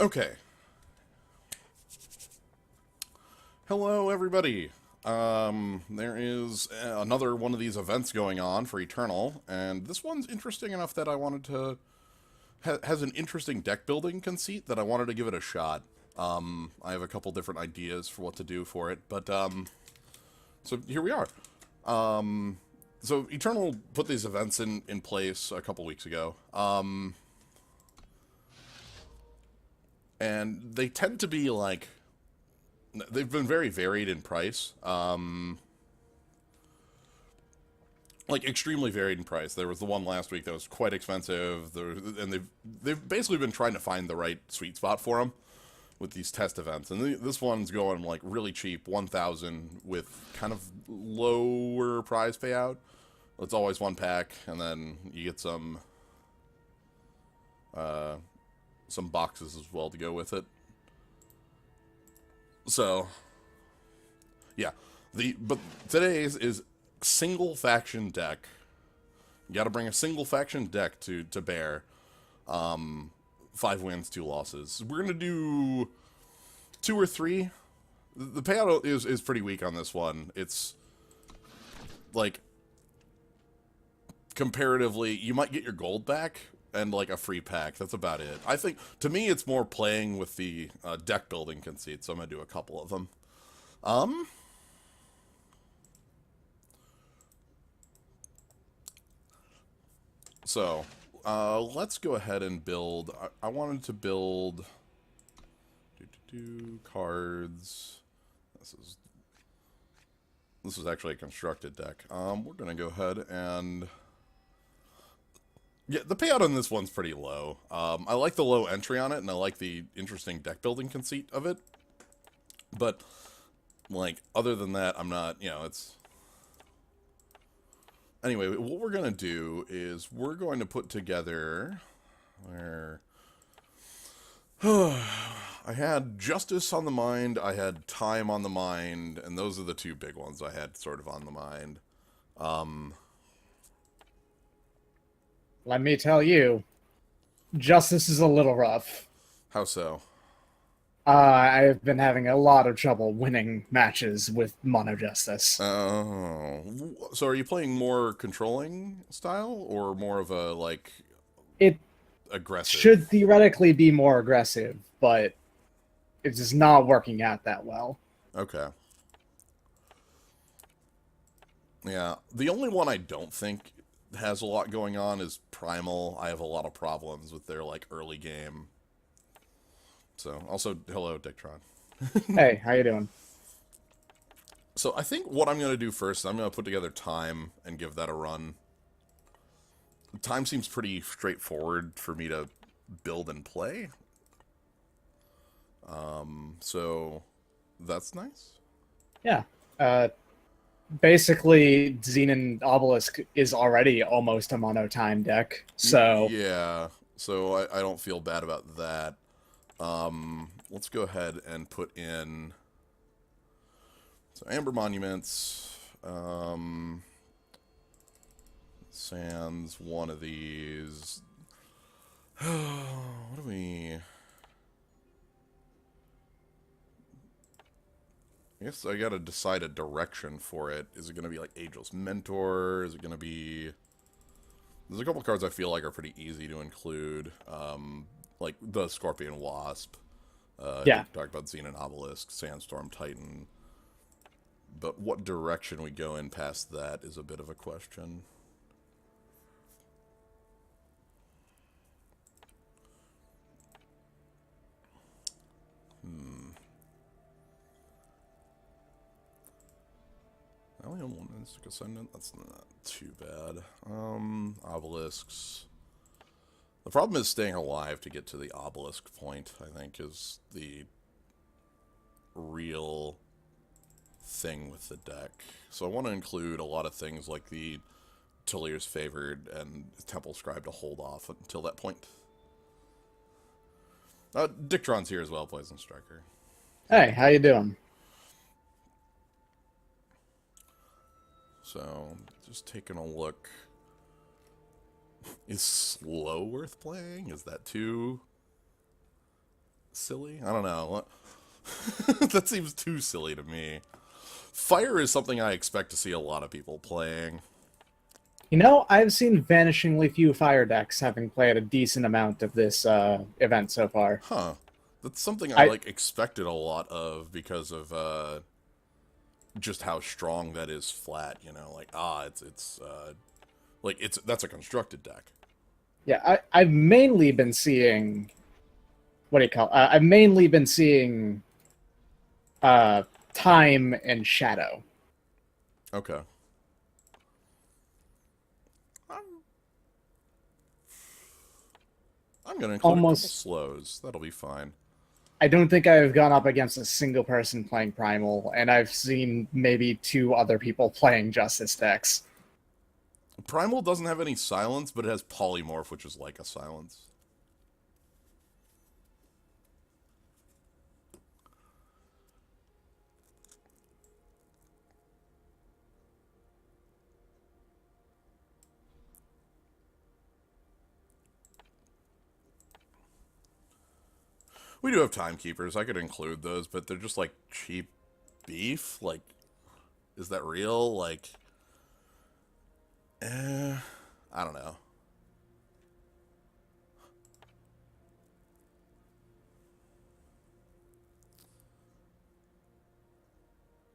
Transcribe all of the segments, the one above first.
Okay. Hello, everybody. There is another one of these events going on for Eternal, and this one's interesting enough that I wanted to has an interesting deck building conceit that I wanted to give it a shot. I have a couple different ideas for what to do for it, but so here we are. So Eternal put these events in place a couple weeks ago, and they tend to be like they've been very varied in price. Like extremely varied in price. There was the one last week that was quite expensive, and they've basically been trying to find the right sweet spot for them with these test events. And this one's going like really cheap, 1,000 with kind of lower prize payout. It's always one pack, and then you get some boxes as well to go with it. So yeah, but today's is single faction deck. You got to bring a single faction deck to bear. 5 wins, 2 losses. We're gonna do 2 or 3. The payout is pretty weak on this one. It's like comparatively, you might get your gold back and like a free pack. That's about it. I think to me, it's more playing with the deck building conceit. So I'm gonna do a couple of them. Um, So, let's go ahead and build. I wanted to build cards. This is actually a constructed deck. We're gonna go ahead and yeah, the payout on this one's pretty low. I like the low entry on it, and I like the interesting deck building conceit of it. But like, other than that, I'm not. It's anyway, what we're going to do is we're going to put together where I had justice on the mind, I had time on the mind, and those are the two big ones I had sort of on the mind. Let me tell you, justice is a little rough. How so? I've been having a lot of trouble winning matches with Mono Justice. Oh, so are you playing more controlling style or more of a like It aggressive? should theoretically be more aggressive, but it's just not working out that well. Okay. Yeah, the only one I don't think has a lot going on is Primal. I have a lot of problems with their like early game. So, also hello Dictron. Hey, how you doing? So, I think what I'm going to do first, I'm going to put together Time and give that a run. Time seems pretty straightforward for me to build and play. So that's nice. Yeah. Uh, Basically, Xenon Obelisk is already almost a mono time deck, so Yeah, so I don't feel bad about that. Let's go ahead and put in so Amber Monuments, Sands, one of these. What do we? I guess I gotta decide a direction for it. Is it gonna be like Angel's Mentor? Is it gonna be? There's a couple cards I feel like are pretty easy to include, like the Scorpion Wasp. yeah. Talk about Xenon Obelisk, Sandstorm Titan. But what direction we go in past that is a bit of a question. I only have one Mystic Ascendant. That's not too bad. Obelisks. The problem is staying alive to get to the obelisk point, I think, is the real thing with the deck. So I want to include a lot of things like the Tullier's Favored and Temple Scribe to hold off until that point. Dictron's here as well, Poison Striker. Hey, how you doing? So, just taking a look. Is slow worth playing? Is that too silly? I don't know. That seems too silly to me. Fire is something I expect to see a lot of people playing. You know, I've seen vanishingly few fire decks having played a decent amount of this event so far. Huh. That's something I, I like, expected a lot of because of, just how strong that is flat, you know? Like, that's a constructed deck. Yeah, I've mainly been seeing what do you call? I've mainly been seeing time and shadow. Okay. I'm, I'm gonna include a couple Almost, slows. That'll be fine. I don't think I've gone up against a single person playing Primal, and I've seen maybe 2 other people playing Justice decks. Primal doesn't have any silence, but it has polymorph, which is like a silence. We do have timekeepers. I could include those, but they're just like cheap beef. Like, is that real? Like, I don't know.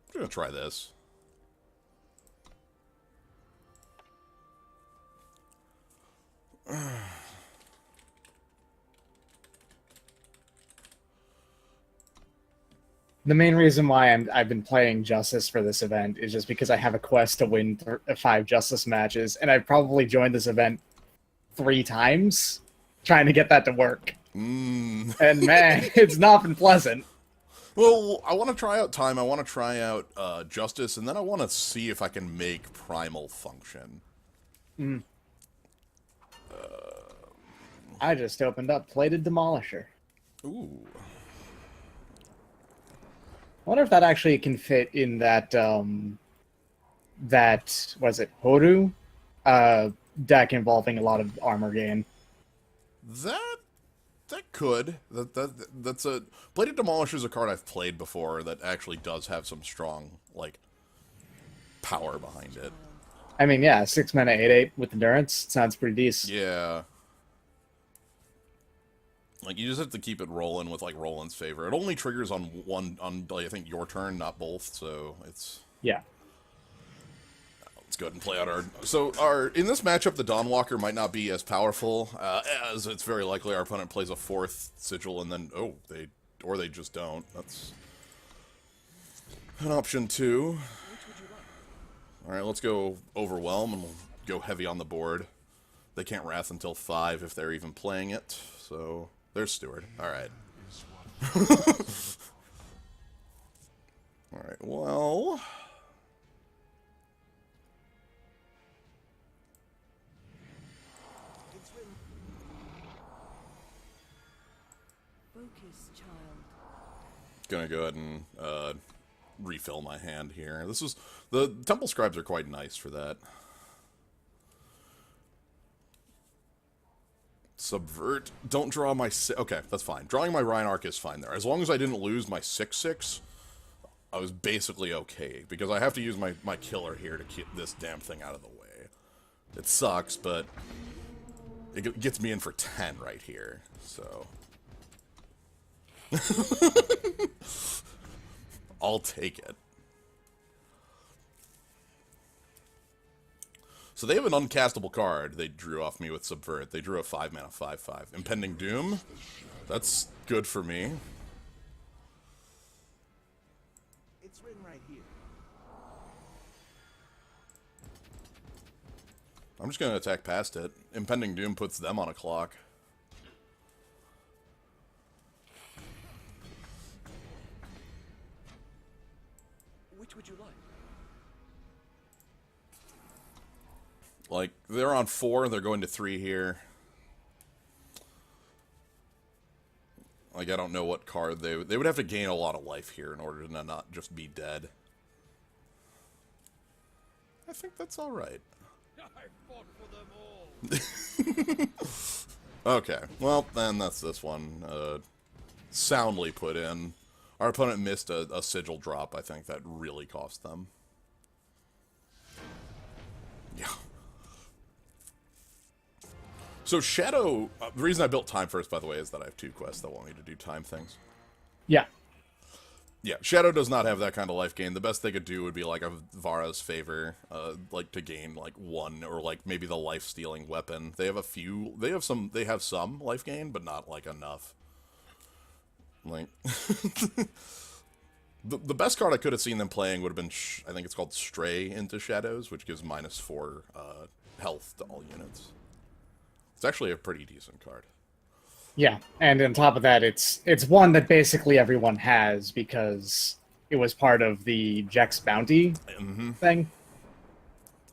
I'm gonna try this. The main reason why I've been playing Justice for this event is just because I have a quest to win 5 Justice matches, and I've probably joined this event 3 times trying to get that to work. Mm. And man, it's not been pleasant. Well, I want to try out time. I want to try out justice, and then I want to see if I can make primal function. Mm. I just opened up Plated Demolisher. Ooh. I wonder if that actually can fit in that that was it Horu deck involving a lot of armor gain. That could. That's a Bladed Demolisher is a card I've played before that actually does have some strong like power behind it. I mean, yeah, 6 mana 8/8 with endurance sounds pretty decent. Yeah. Like you just have to keep it rolling with like Roland's favor. It only triggers on I think your turn, not both. So it's Yeah. Let's go ahead and play out our in this matchup, the Dawnwalker might not be as powerful as it's very likely our opponent plays a 4th sigil and then they just don't. That's an option too. All right, let's go Overwhelm and we'll go heavy on the board. They can't Wrath until 5 if they're even playing it. So there's Steward. All right. All right. Well. Gonna go ahead and refill my hand here. The Temple Scribes are quite nice for that. Subvert. Don't draw my... Okay, that's fine. Drawing my Rheinarch is fine there. As long as I didn't lose my 6/6, I was basically okay. Because I have to use my killer here to keep this damn thing out of the way. It sucks, but it gets me in for 10 right here. So... I'll take it. So they have an uncastable card they drew off me with Subvert. They drew a 5-mana 5/5. Impending Doom. That's good for me. It's written right here. I'm just gonna attack past it. Impending Doom puts them on a clock. Which would you like? Like, they're on 4, they're going to 3 here. Like, I don't know what card they would have to gain a lot of life here in order to not just be dead. I think that's alright. I fought for them all. Okay, well, then that's this one. soundly put in. Our opponent missed a sigil drop, I think, that really cost them. Yeah. So Shadow, the reason I built Time first, by the way, is that I have 2 quests that want me to do time things. Yeah. Yeah, Shadow does not have that kind of life gain. The best they could do would be like a Vara's favor, like to gain like 1 or like maybe the life stealing weapon. They have a few. They have some life gain, but not like enough. Like the best card I could have seen them playing would have been I think it's called Stray into Shadows, which gives -4 health to all units. It's actually a pretty decent card. Yeah, and on top of that, it's one that basically everyone has because it was part of the Jex bounty thing.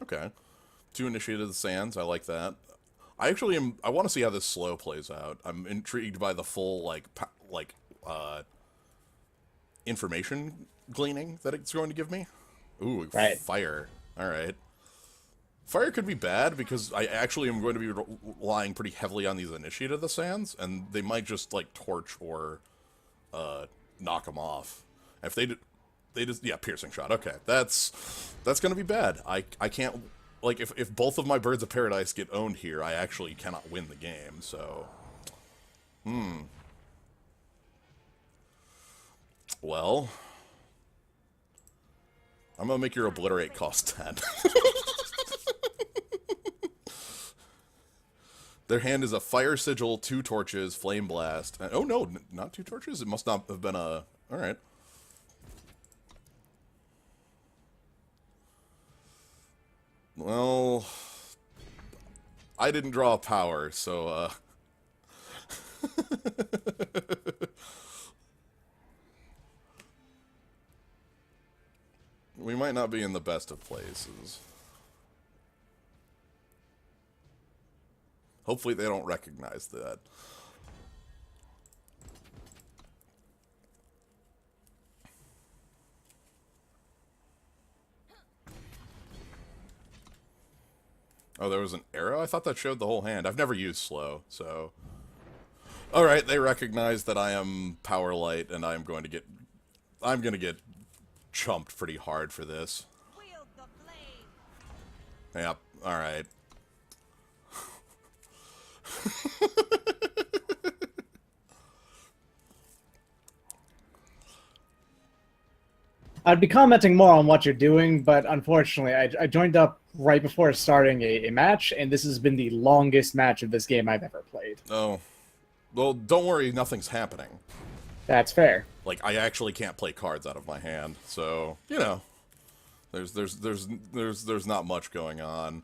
Okay. 2 Initiated the Sands, I like that. I want to see how this slow plays out. I'm intrigued by the full, information gleaning that it's going to give me. Ooh, Right. Fire. Alright. Fire could be bad because I actually am going to be relying pretty heavily on these Initiate of the Sands, and they might just, like, torch or knock them off. If they just, yeah, Piercing Shot. Okay, that's going to be bad. I can't, like, if both of my Birds of Paradise get owned here, I actually cannot win the game, so... Well... I'm gonna make your Obliterate cost 10. Their hand is a Fire Sigil, 2 Torches, Flame Blast. Oh no, not 2 Torches? It must not have been a... Alright. Well... I didn't draw a power, so, we might not be in the best of places. Hopefully they don't recognize that. Oh, there was an arrow? I thought that showed the whole hand. I've never used slow, so... Alright, they recognize that I am power light, and I'm going to get chumped pretty hard for this. Wield the blade. Yep, alright. I'd be commenting more on what you're doing, but unfortunately, I joined up right before starting a match, and this has been the longest match of this game I've ever played. Oh. Well, don't worry, nothing's happening. That's fair. Like, I actually can't play cards out of my hand, so, you know. There's not much going on.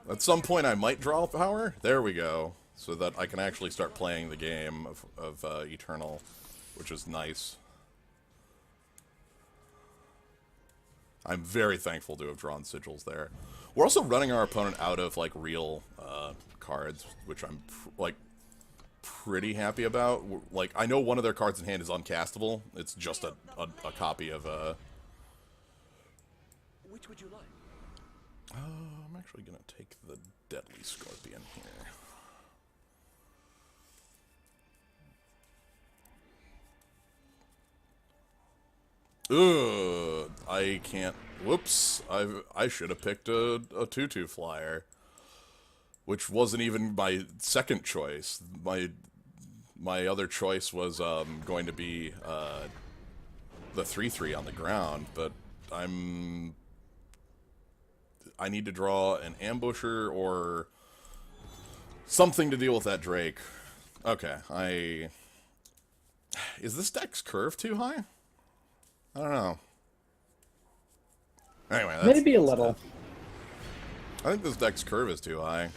At some point I might draw power. There we go. So that I can actually start playing the game of Eternal, which is nice. I'm very thankful to have drawn sigils there. We're also running our opponent out of, like, real cards, which I'm, pretty happy about. Like, I know one of their cards in hand is uncastable. It's just a copy of Which would you like? I'm actually gonna take the Deadly Scorpion here. Ugh, I can't. Whoops! I should have picked a 2/2 flyer, which wasn't even my second choice. My other choice was going to be the 3/3 on the ground, but I need to draw an ambusher or something to deal with that Drake. Okay, is this deck's curve too high? I don't know. Anyway, that's, Maybe a little. I think this deck's curve is too high.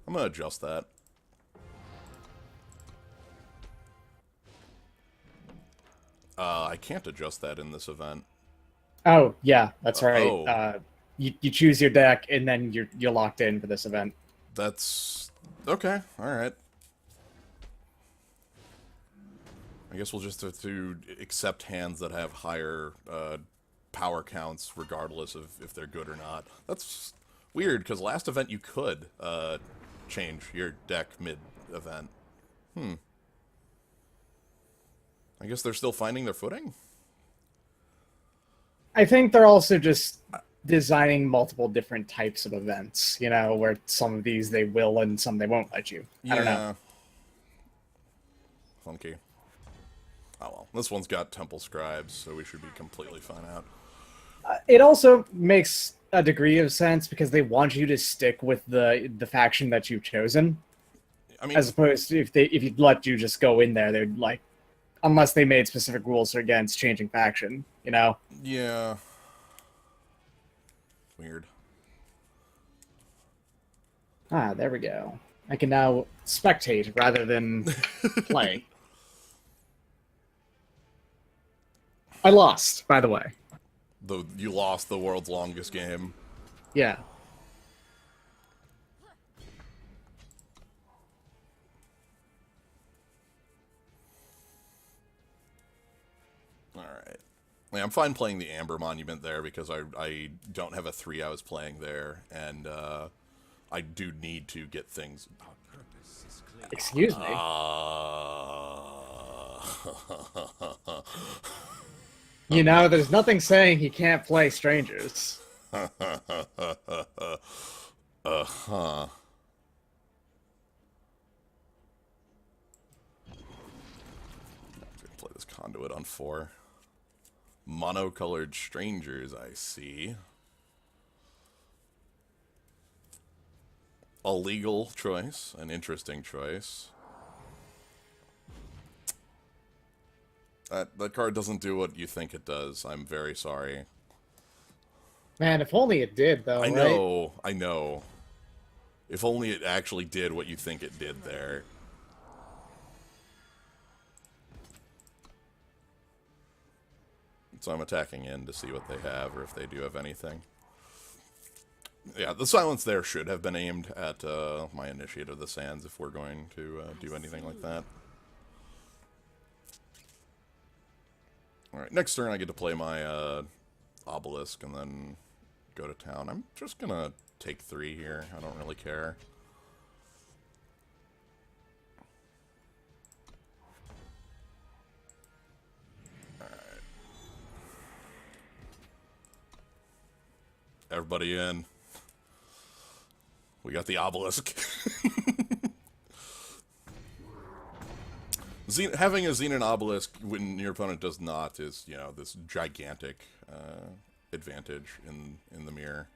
I'm gonna adjust that. I can't adjust that in this event. Oh, yeah, that's right. Oh. You choose your deck, and then you're locked in for this event. That's... okay, alright. I guess we'll just have to accept hands that have higher power counts, regardless of if they're good or not. That's weird, because last event you could change your deck mid-event. I guess they're still finding their footing? I think they're also just designing multiple different types of events, you know, where some of these they will and some they won't let you. I don't know. Funky. Oh well, this one's got temple scribes, so we should be completely fine out. It also makes a degree of sense because they want you to stick with the faction that you've chosen, I mean, as opposed to if you'd let you just go in there, they'd like, unless they made specific rules against changing faction, you know. yeah. Weird. Ah, there we go. I can now spectate rather than play. I lost, by the way. You lost the world's longest game. Yeah. Alright. Yeah, I'm fine playing the Amber Monument there because I don't have a 3 I was playing there, and I do need to get things... Excuse me. You know, there's nothing saying he can't play strangers. Uh-huh. Play this conduit on 4. Monocolored strangers, I see. A legal choice, an interesting choice. That card doesn't do what you think it does. I'm very sorry. Man, if only it did, though, I right? know, I know. If only it actually did what you think it did there. So I'm attacking in to see what they have, or if they do have anything. Yeah, the silence there should have been aimed at my Initiate of the Sands if we're going to do anything like that. Alright, next turn I get to play my Obelisk and then go to town. I'm just gonna take 3 here. I don't really care. Alright. Everybody in. We got the Obelisk. Having a Xenon Obelisk when your opponent does not is, you know, this gigantic advantage in the mirror.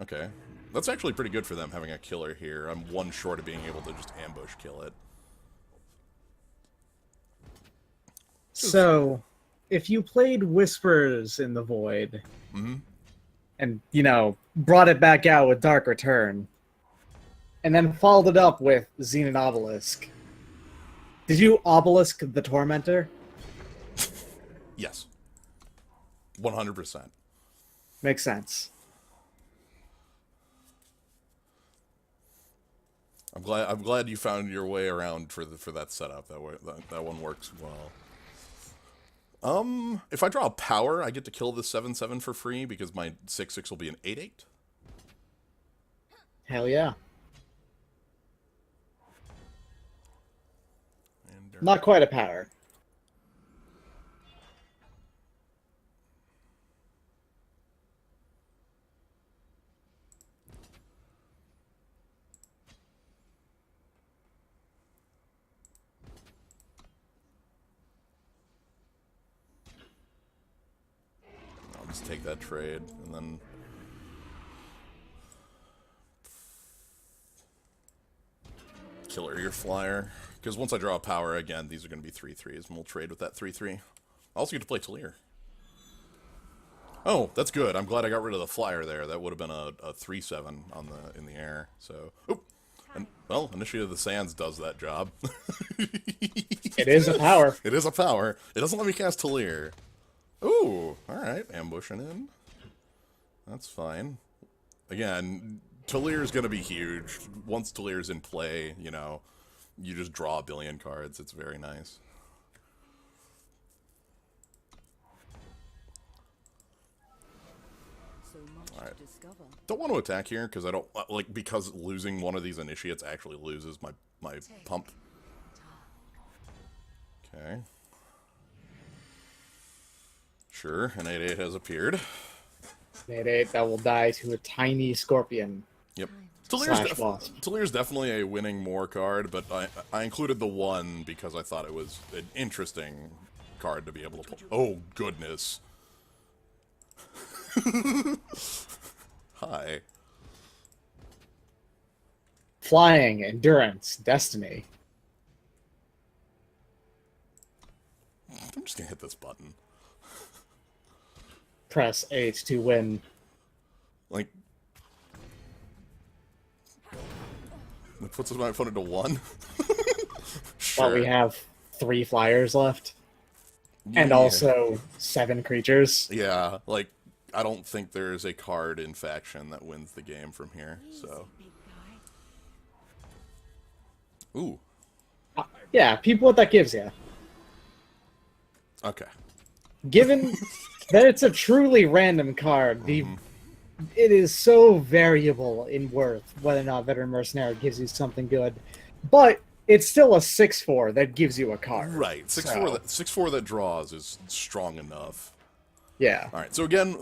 Okay. That's actually pretty good for them, having a killer here. I'm 1 short of being able to just ambush kill it. So, if you played Whispers in the Void, and, you know, brought it back out with Dark Return, and then followed it up with Xenon Obelisk, did you Obelisk the Tormentor? Yes. 100%. Makes sense. I'm glad you found your way around for that setup. That one works well. If I draw a power, I get to kill this 7/7 for free because my 6/6 will be an 8/8. Hell yeah. And Not quite a power. I'll just take that trade and then killer your flyer. Because once I draw a power again, these are going to be 3/3s, and we'll trade with that 3/3. I also get to play Talir. Oh, that's good. I'm glad I got rid of the flyer there. That would have been a 3/7 on in the air. So, oop. And, well, Initiate of the Sands does that job. It is a power. It is a power. It doesn't let me cast Talir. Ooh, alright. Ambushing in. That's fine. Again, Talir's going to be huge. Once Talir's in play, you know, you just draw a billion cards. It's very nice. So much Alright. to discover. Don't want to attack here because I don't like because losing one of these initiates actually loses my pump. Okay. Sure, an 8/8 has appeared. 8/8 that will die to a tiny scorpion. Yep. Slash wasp. Talir's definitely a winning more card, but I included the 1 because I thought it was an interesting card to be able to pull. Oh, goodness. Hi. Flying, endurance, destiny. I'm just gonna hit this button. Press 8 to win. Like, it puts my opponent to 1. Sure. Well, we have 3 flyers left. And Yeah. also 7 creatures. Yeah, like, I don't think there's a card in faction that wins the game from here, so. Ooh, Yeah, people what that gives you. okay. Given that it's a truly random card, it is so variable in worth whether or not Veteran Mercenary gives you something good. But it's still a 6/4 that gives you a card. Right, 6/4 that draws is strong enough. Yeah. All right, so again,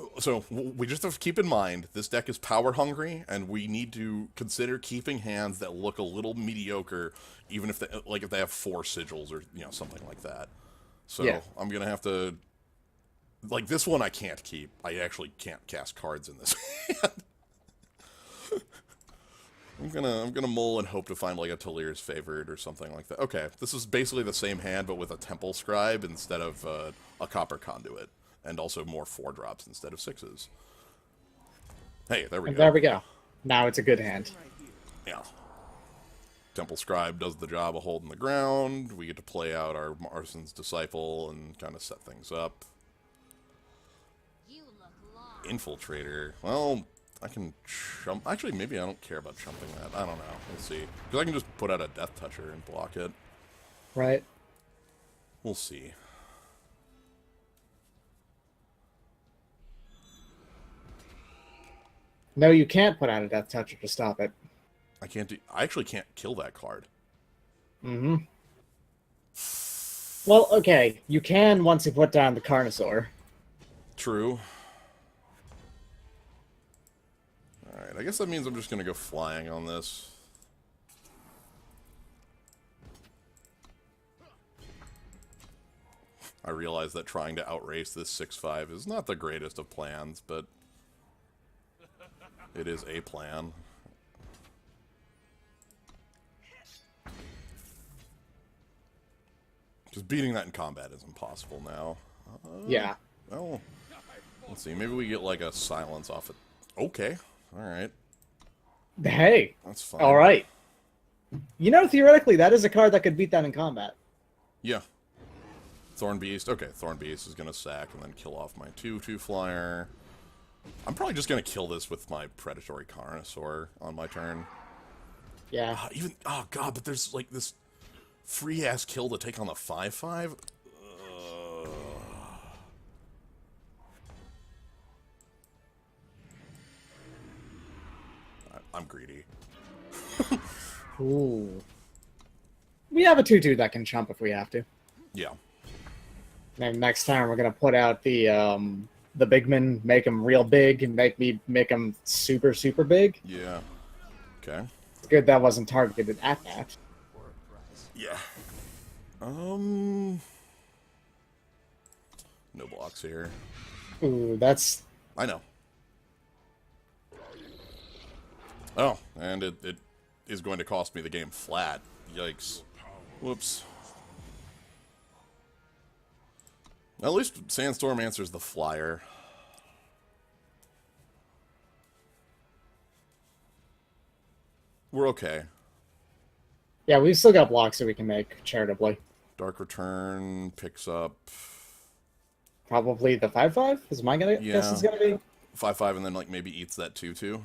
we just have to keep in mind this deck is power hungry, and we need to consider keeping hands that look a little mediocre, even if they have 4 sigils or something like that. So Yeah. I'm gonna have to, like, this one I can't keep. I actually can't cast cards in this hand. I'm gonna mull and hope to find like a Talir's Favored or something like that. Okay, this is basically the same hand but with a Temple Scribe instead of a Copper Conduit, and also more 4-drops instead of 6s. Hey, there we And go. there we go. Now it's a good hand. Yeah. Temple Scribe does the job of holding the ground. We get to play out our Arson's Disciple and kind of set things up. You look lost. Infiltrator. Well, I can chump. Actually, maybe I don't care about chumping that. I don't know. We'll see. Because I can just put out a Death Toucher and block it. Right? We'll see. No, you can't put out a Death Toucher to stop it. I can't do. I actually can't kill that card. Mm-hmm. Well, okay. You can once you put down the Carnosaur. True. Alright, I guess that means I'm just gonna go flying on this. I realize that trying to outrace this 6/5 is not the greatest of plans, but it is a plan. Just beating that in combat is impossible now. Yeah. Oh, let's see. Maybe we get like a silence off it. Okay, all right, Hey. that's fine. All right. You know, theoretically, that is a card that could beat that in combat. Yeah. Thorn Beast. Okay, Thorn Beast is gonna sack and then kill off my 2/2 flyer. I'm probably just gonna kill this with my Predatory Carnosaur on my turn. Yeah. Oh god, but there's like this free ass kill to take on the 5/5. I'm greedy. Ooh. We have a 2/2 that can chump if we have to. Yeah. Maybe next time we're gonna put out the big men, make them real big, and make them super super big. Yeah. Okay. It's good that wasn't targeted at that. Yeah. No blocks here. Ooh, that's I know. Oh, and it is going to cost me the game flat. Yikes. Whoops. At least Sandstorm answers the flyer. We're okay. yeah. We've still got blocks that we can make charitably. Dark Return picks up Probably the 5/5 is my guess. Yeah. Is gonna be 5/5 and then like maybe eats that 2/2.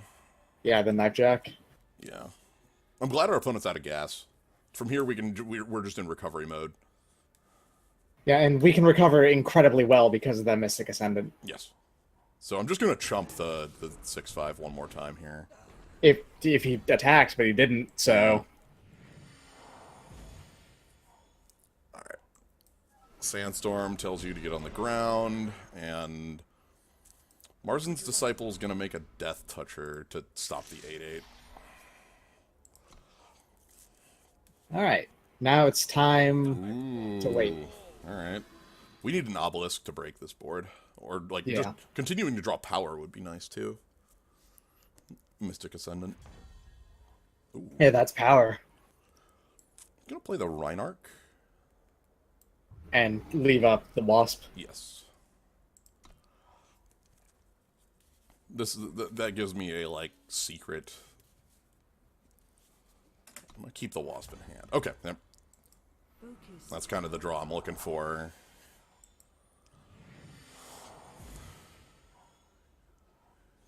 yeah the knife jack. Yeah. I'm glad our opponent's out of gas. From here we're just in recovery mode. Yeah, and we can recover incredibly well because of that Mystic Ascendant. Yes. So I'm just gonna chump the 6/5 one more time here. If he attacked, but he didn't, so Sandstorm tells you to get on the ground, and Marzin's Disciple is going to make a Death Toucher to stop the 8/8. All right. Now it's time to wait. All right. We need an obelisk to break this board. Or, like, Yeah. just continuing to draw power would be nice, too. Mystic Ascendant. Ooh. Hey, that's power. Gonna play the Reinarch? And leave up the Wasp. Yes. That gives me a, like, secret. I'm gonna keep the Wasp in hand. Okay, yep. That's kind of the draw I'm looking for.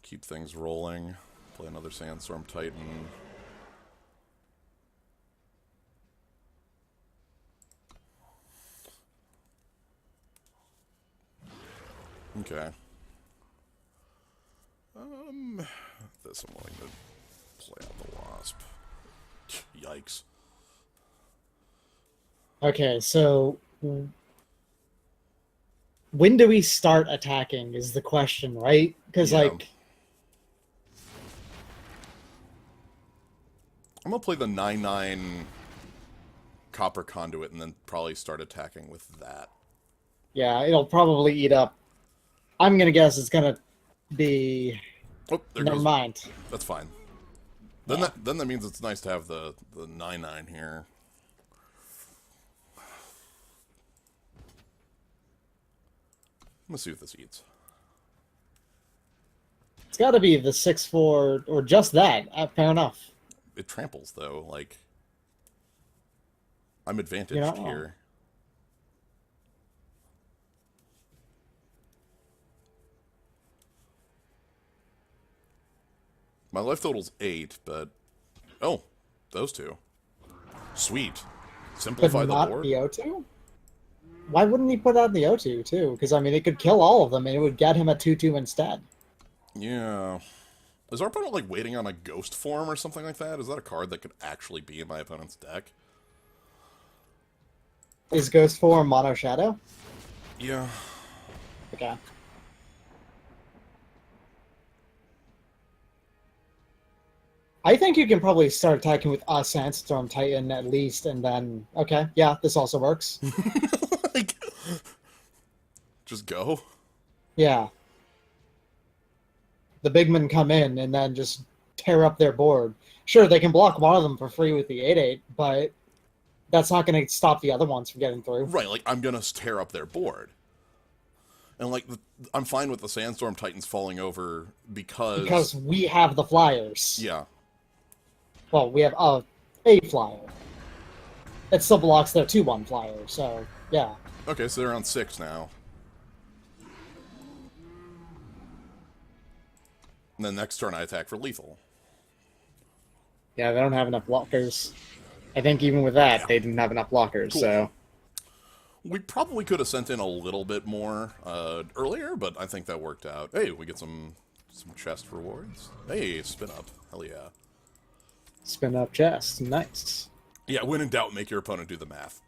Keep things rolling. Play another Sandstorm Titan. Okay. This I'm willing to play out the Wasp. Yikes. Okay, so when do we start attacking is the question, right? Because, Yeah. like, I'm gonna play the 9/9 Copper Conduit and then probably start attacking with that. yeah, it'll probably eat up. I'm gonna guess it's gonna be. Oh, there Never goes. mind. That's fine. Then that means it's nice to have the 9/9 here. I'm gonna see what this eats. It's got to be the 6/4 or just that. Fair enough. It tramples though, like I'm advantaged You know, here. My life total's 8, but oh, those two. Sweet. But Simplify the not board. the O2? Why wouldn't he put out the O2 too? Because I mean, it could kill all of them, and it would get him a 2/2 instead. Yeah. Is our opponent like waiting on a ghost form or something like that? Is that a card that could actually be in my opponent's deck? Is Ghost Form Mono Shadow? Yeah. Okay. I think you can probably start attacking with a Sandstorm Titan at least, and then okay, yeah, this also works. Like, just go. Yeah. The big men come in and then just tear up their board. Sure, they can block one of them for free with the 8/8, but that's not going to stop the other ones from getting through. Right, like I'm gonna tear up their board. And like I'm fine with the Sandstorm Titans falling over Because we have the flyers. yeah. Well, we have a flyer. It still blocks their 2/1 flyer, so yeah. Okay, so they're on 6 now. And then next turn I attack for lethal. Yeah, they don't have enough blockers. I think even with that, they didn't have enough blockers, Cool. so... We probably could have sent in a little bit more earlier, but I think that worked out. Hey, we get some chest rewards. Hey, spin up. Hell yeah. Spin up chest. Nice. Yeah, when in doubt, make your opponent do the math.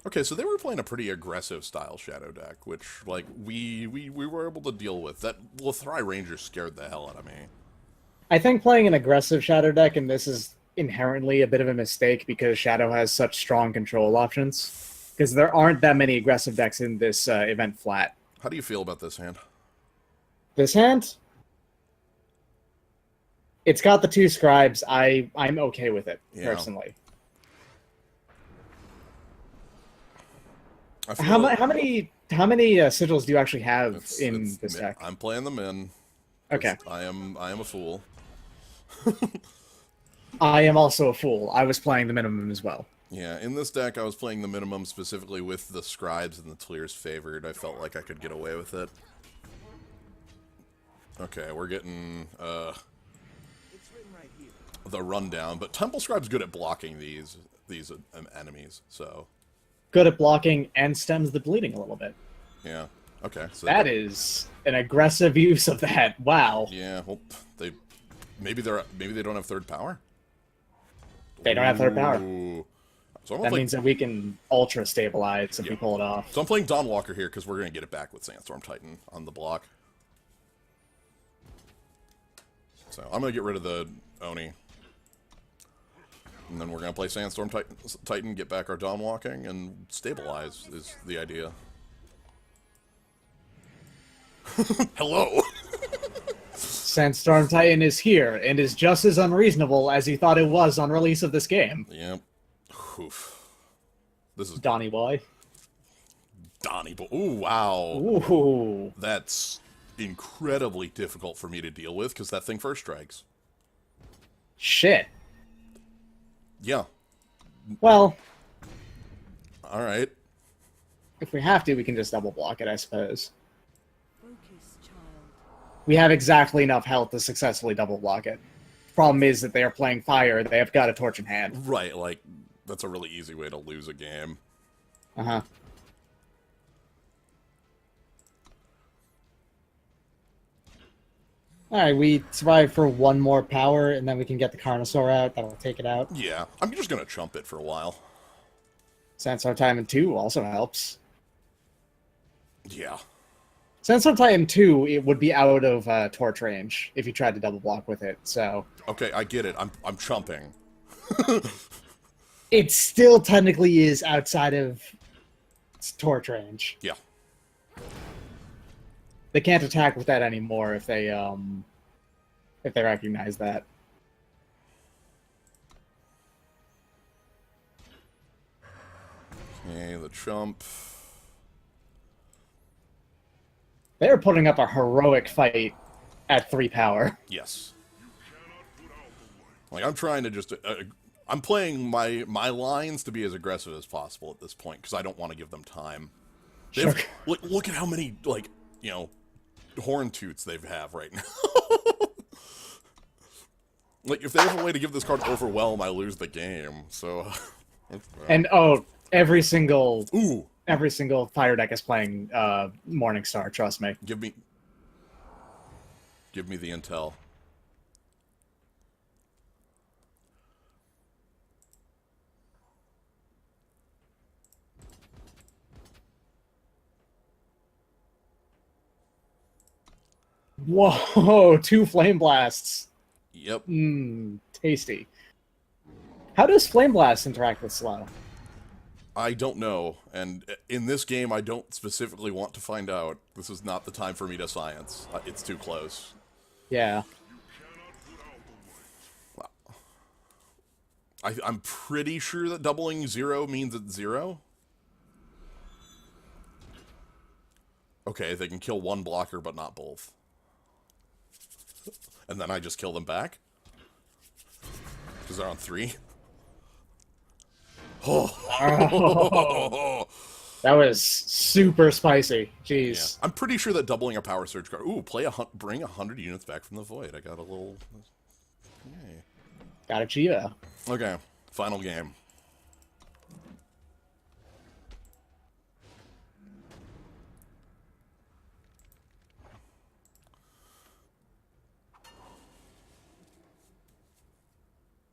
Okay, so they were playing a pretty aggressive style Shadow deck, which, like, we were able to deal with. That Lothrai Ranger scared the hell out of me. I think playing an aggressive Shadow deck, and this is inherently a bit of a mistake because Shadow has such strong control options. Because there aren't that many aggressive decks in this event flat. How do you feel about this hand? This hand? It's got the 2 scribes. I'm okay with it, Yeah. personally. I feel How like many sigils do you actually have it's in this min. deck? I'm playing them in. Okay. I am a fool. I am also a fool. I was playing the minimum as well. Yeah, in this deck, I was playing the minimum specifically with the scribes and the clears favored. I felt like I could get away with it. Okay, we're getting It's written right here. the rundown, but Temple Scribe's good at blocking these enemies. So Good at blocking and stems the bleeding a little bit. yeah, okay. So That is an aggressive use of that. Wow. yeah. Well, maybe they don't have third power. They don't have third power. Ooh. So I'm That gonna means that we can ultra stabilize if we pull it off. So I'm playing Dawnwalker here because we're going to get it back with Sandstorm Titan on the block. So I'm going to get rid of the Oni. And then we're going to play Sandstorm Titan, get back our Dawnwalking, and stabilize is the idea. Hello! Sandstorm Titan is here, and is just as unreasonable as you thought it was on release of this game. Yep. Oof. This is Donnie boy. Donnie boy. Ooh, wow. Ooh. That's incredibly difficult for me to deal with because that thing first strikes. Shit. Yeah. Well, Alright. if we have to, we can just double block it, I suppose. Focus, child. We have exactly enough health to successfully double block it. Problem is that they are playing fire, they have got a torch in hand. Right, like, that's a really easy way to lose a game. Uh-huh. Alright, we survive for one more power, and then we can get the Carnosaur out. That'll take it out. Yeah, I'm just gonna chump it for a while. Sandstorm Titan 2 also helps. Yeah. Sandstorm Titan 2, it would be out of torch range if you tried to double block with it, so... Okay, I get it. I'm chumping. It still technically is outside of torch range. Yeah. They can't attack with that anymore if they recognize that. Okay, the chump. They're putting up a heroic fight at 3 power. Yes. Like, I'm trying to just... I'm playing my lines to be as aggressive as possible at this point, because I don't want to give them time. Sure. Look at how many, like, you know, horn toots they have right now. Like, if they have a way to give this card Overwhelm, I lose the game, so... And, oh, every single Ooh! fire deck is playing Morningstar, trust me. Give me the intel. Whoa, 2 Flame Blasts. Yep. Mmm, tasty. How does Flame Blast interact with slow? I don't know, and in this game, I don't specifically want to find out. This is not the time for me to science. It's too close. Yeah. I'm pretty sure that doubling 0 means it's 0. Okay, they can kill one blocker, but not both. And then I just kill them back? Because they're on 3? Oh. That was super spicy. Jeez. Yeah. I'm pretty sure that doubling a Power Surge card... Ooh, bring 100 units back from the void. I got a little... Yay. Got a Chiva. Okay, final game.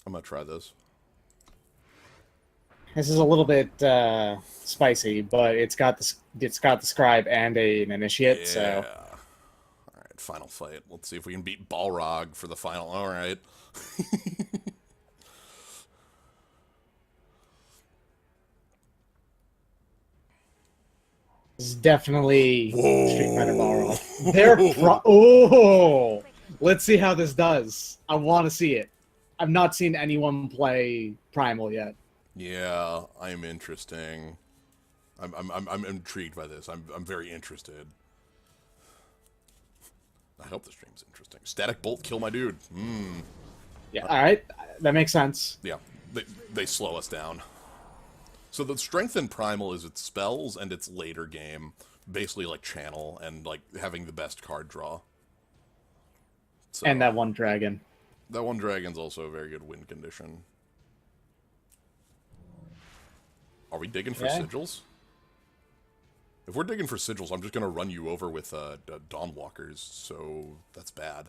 I'm gonna try this. This is a little bit spicy, but it's got the scribe and an initiate, so Alright, final fight. Let's see if we can beat Balrog for the final. Alright. this is definitely Whoa. Street Fighter Balrog. Oh, let's see how this does. I want to see it. I've not seen anyone play Primal yet. Yeah, I'm interesting. I'm intrigued by this. I'm very interested. I hope the stream's interesting. Static Bolt, kill my dude. Yeah, all right, that makes sense. Yeah, they slow us down. So the strength in Primal is its spells and its later game, basically like channel and like having the best card draw. So, And that one dragon. that one dragon's also a very good win condition. Are we digging for sigils? If we're digging for sigils, I'm just gonna run you over with Dawnwalkers, so that's bad.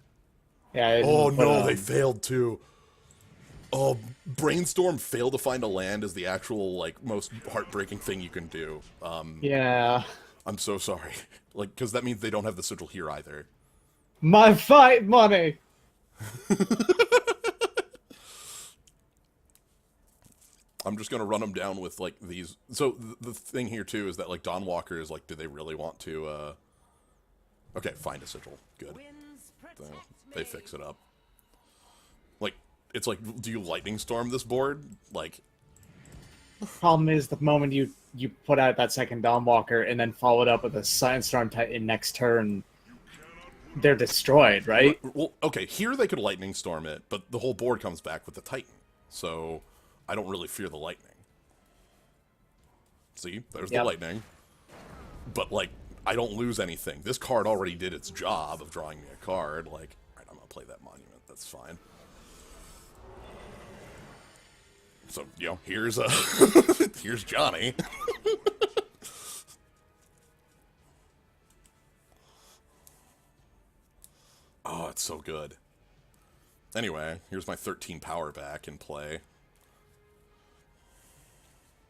Yeah. Oh no, they failed too. Oh, brainstorm fail to find a land is the actual like most heartbreaking thing you can do. Yeah. I'm so sorry. Like, because that means they don't have the sigil here either. My fight money! I'm just gonna run them down with like these. So the thing here too is that like Dawnwalker is like, do they really want to? Okay, find a sigil. Good. Winds So protect they me. fix it up. Like, it's like, do you lightning storm this board? Like, Problem is, the moment you put out that second Dawnwalker and then follow it up with a Sandstorm Titan next turn, they're destroyed, right? well, okay, here they could lightning storm it, but the whole board comes back with the Titan. So I don't really fear the lightning. See, there's the Yep. lightning. But like, I don't lose anything. This card already did its job of drawing me a card. Like, alright, I'm gonna play that monument. That's fine. So, you know, here's here's Johnny. Oh, it's so good. Anyway, here's my 13 power back in play.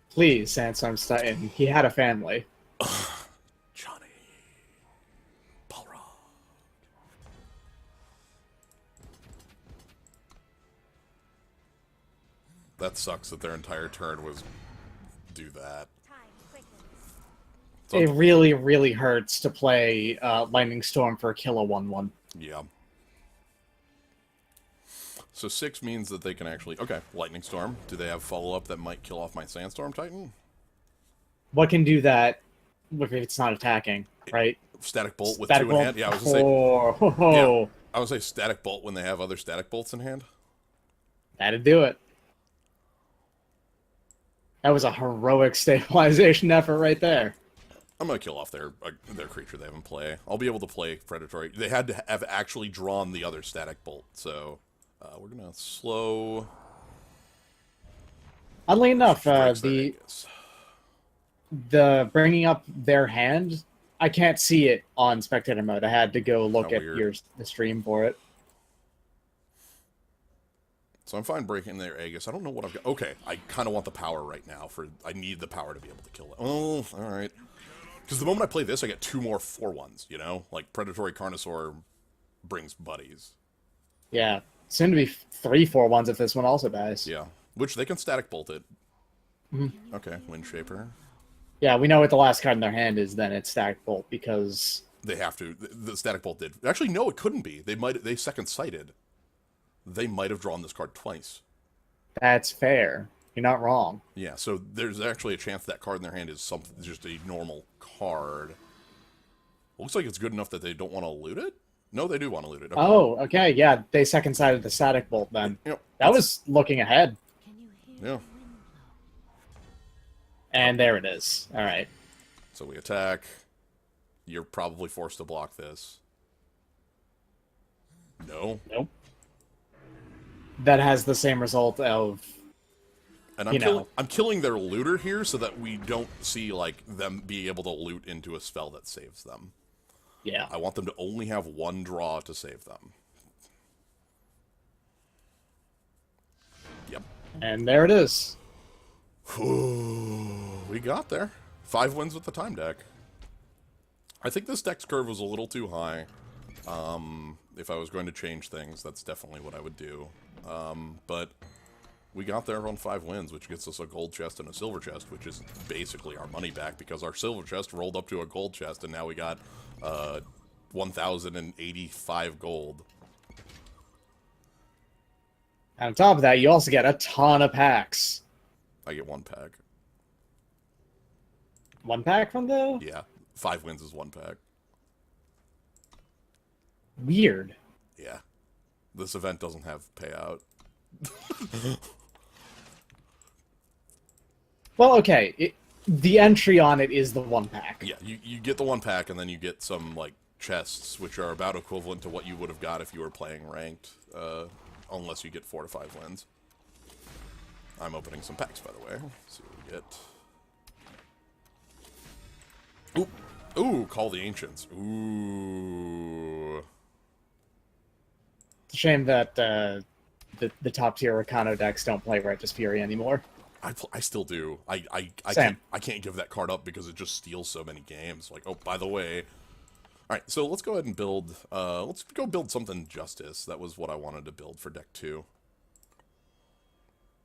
Please, Sandstorm Titan. He had a family. Johnny. Balrog. That sucks that their entire turn was do that. Time quickens. So, It really, really hurts to play Lightning Storm for a kill a 1/1. yeah. So 6 means that they can actually... Okay, Lightning Storm. Do they have follow-up that might kill off my Sandstorm Titan? What can do that if it's not attacking, right? Static Bolt with Static 2 in Bolt? hand? Yeah, I was gonna say... Oh, Yeah, I would say Static Bolt when they have other Static Bolts in hand. that'd do it. That was a heroic stabilization effort right there. I'm gonna kill off their creature they have in play. I'll be able to play Predatory. They had to have actually drawn the other Static Bolt, so we're gonna slow. Oddly enough, Strikes their the Aegis. bringing up their hand, I can't see it on spectator mode. I had to go look How at weird. the stream for it. So I'm fine breaking their Aegis. I don't know what I've got. Okay, I kind of want the power right now. I need the power to be able to kill it. Oh, all right. Because the moment I play this, I get 2 more 4/1s. You know, like Predatory Carnosaur brings buddies. Yeah, soon to be 3/4/1s if this one also dies. Yeah, which they can Static Bolt it. Mhm. Okay, Windshaper. Yeah, we know what the last card in their hand is. Then it's Static Bolt because They have to. The Static Bolt did. Actually, no, it couldn't be. They second sighted. They might have drawn this card twice. that's fair. You're not wrong. Yeah, so there's actually a chance that card in their hand is just a normal card. Looks like it's good enough that they don't want to loot it? No, they do want to loot it. Okay. Oh, okay, yeah, they second sided the Static Bolt then. Yep, That was looking ahead, Can you hear Yeah. the wind blow? and there it is. All right. So we attack. You're probably forced to block this. No. Nope. That has the same result of And You I'm killing their looter here so that we don't see like them be able to loot into a spell that saves them. yeah. I want them to only have 1 draw to save them. Yep. And there it is. We got there. 5 wins with the time deck. I think this deck's curve was a little too high. If I was going to change things, that's definitely what I would do. But we got there on 5 wins, which gets us a gold chest and a silver chest, which is basically our money back because our silver chest rolled up to a gold chest, and now we got 1,085 gold. And on top of that, you also get a ton of packs. I get 1 pack. 1 pack from the Yeah, 5 wins is 1 pack. weird. Yeah. This event doesn't have payout. Well, okay. The entry on it is the 1 pack. Yeah, you get the 1 pack, and then you get some, like, chests, which are about equivalent to what you would have got if you were playing ranked, unless you get 4 to 5 wins. I'm opening some packs, by the way. Let's see what we get. Ooh, ooh, Call the Ancients. Ooh. It's a shame that the top tier Rakano decks don't play Righteous Fury anymore. I still do. Same. I can't give that card up because it just steals so many games. Like, oh, by the way. All right, so let's go ahead and build. Let's go build something Justice. That was what I wanted to build for deck 2.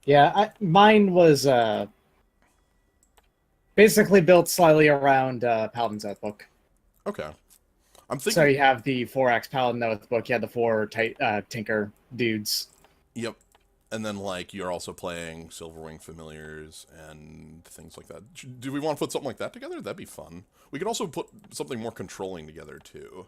Yeah, mine was basically built slightly around Paladin's Oathbook. Okay. I'm thinking. So you have the 4X Paladin Oathbook, you had the 4 Tinker dudes. Yep. And then, like, you're also playing Silverwing Familiars and things like that. Do we want to put something like that together? That'd be fun. We could also put something more controlling together, too.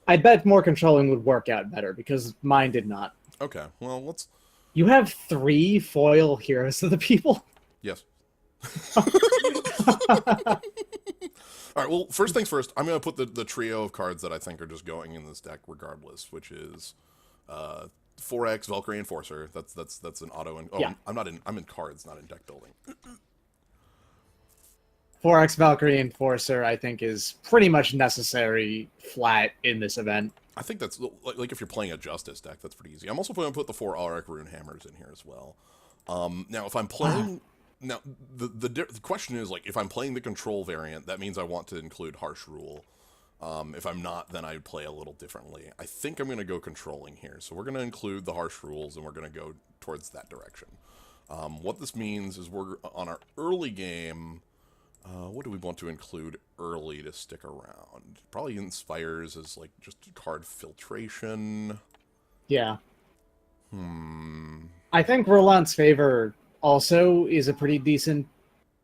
I bet more controlling would work out better, because mine did not. Okay, well, let's... You have 3 foil Heroes of the People? Yes. Alright, well, first things first, I'm going to put the trio of cards that I think are just going in this deck regardless, which is... 4X Valkyrie Enforcer. That's an auto. Yeah. I'm in cards, not in deck building. 4X Valkyrie Enforcer, I think, is pretty much necessary flat in this event. I think that's like if you're playing a Justice deck, that's pretty easy. I'm also going to put the 4 Auric Rune Hammers in here as well. Now, if I'm playing, now the question is, like, if I'm playing the control variant, that means I want to include Harsh Rule. If I'm not, then I'd play a little differently. I think I'm going to go controlling here. So we're going to include the harsh rules, and we're going to go towards that direction. What this means is we're on our early game. What do we want to include early to stick around? Probably Inspires as, like, just card filtration. Yeah. I think Roland's Favor also is a pretty decent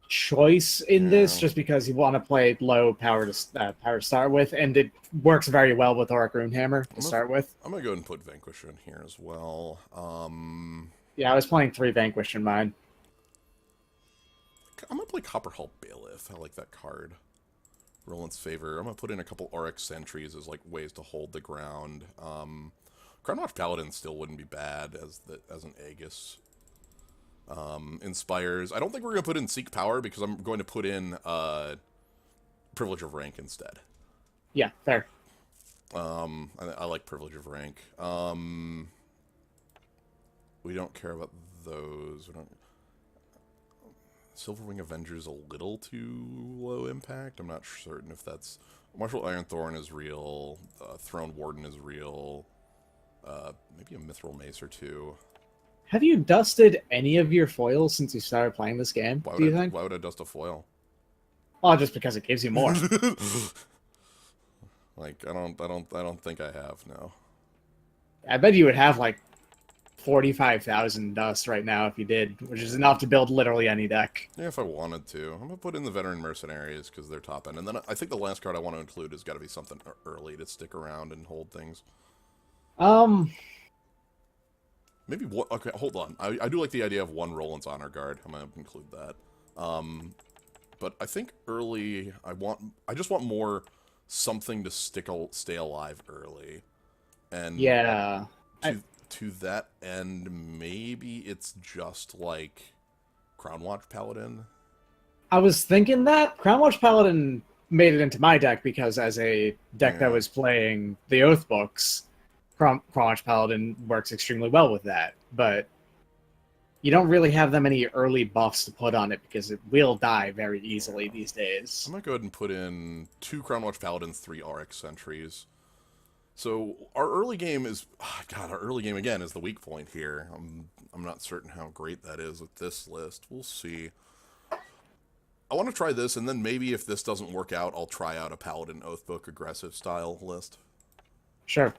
choice in this, just because you want to play low power to start with, and it works very well with Auric Runehammer to start with. I'm gonna go ahead and put Vanquish in here as well. Yeah, I was playing 3 Vanquish in mine. I'm gonna play Copperhull Bailiff. I like that card. Roland's Favor. I'm gonna put in a couple Auric Sentries as, like, ways to hold the ground. Crownwatch Paladin still wouldn't be bad as an Aegis. Inspires. I don't think we're going to put in Seek Power because I'm going to put in Privilege of Rank instead. Yeah, fair. I like Privilege of Rank. We don't care about those. We don't... Silverwing Avenger's a little too low impact. I'm not certain if that's... Martial Ironthorn is real. Throne Warden is real. Maybe a Mithril Mace or 2. Have you dusted any of your foils since you started playing this game? Do you think? Why would I dust a foil? Oh, just because it gives you more. Like, I don't think I have, no. I bet you would have like 45,000 dust right now if you did, which is enough to build literally any deck. Yeah, if I wanted to. I'm gonna put in the Veteran Mercenaries because they're top end, and then I think the last card I want to include has got to be something early to stick around and hold things. Maybe what? Okay, hold on. I do like the idea of 1 Roland's Honor Guard. I'm gonna include that. But I think early, I just want more something to stay alive early, and yeah, to that end, maybe it's just like Crownwatch Paladin. I was thinking that Crownwatch Paladin made it into my deck because as a deck that was playing the Oath books, Crownwatch Paladin works extremely well with that, but you don't really have that many early buffs to put on it because it will die very easily these days. I'm gonna go ahead and put in 2 Crownwatch Paladins, 3 RX Sentries. So our early game is, God, our early game again is the weak point here. I'm not certain how great that is with this list. We'll see. I want to try this, and then maybe if this doesn't work out, I'll try out a Paladin Oathbook aggressive style list. Sure.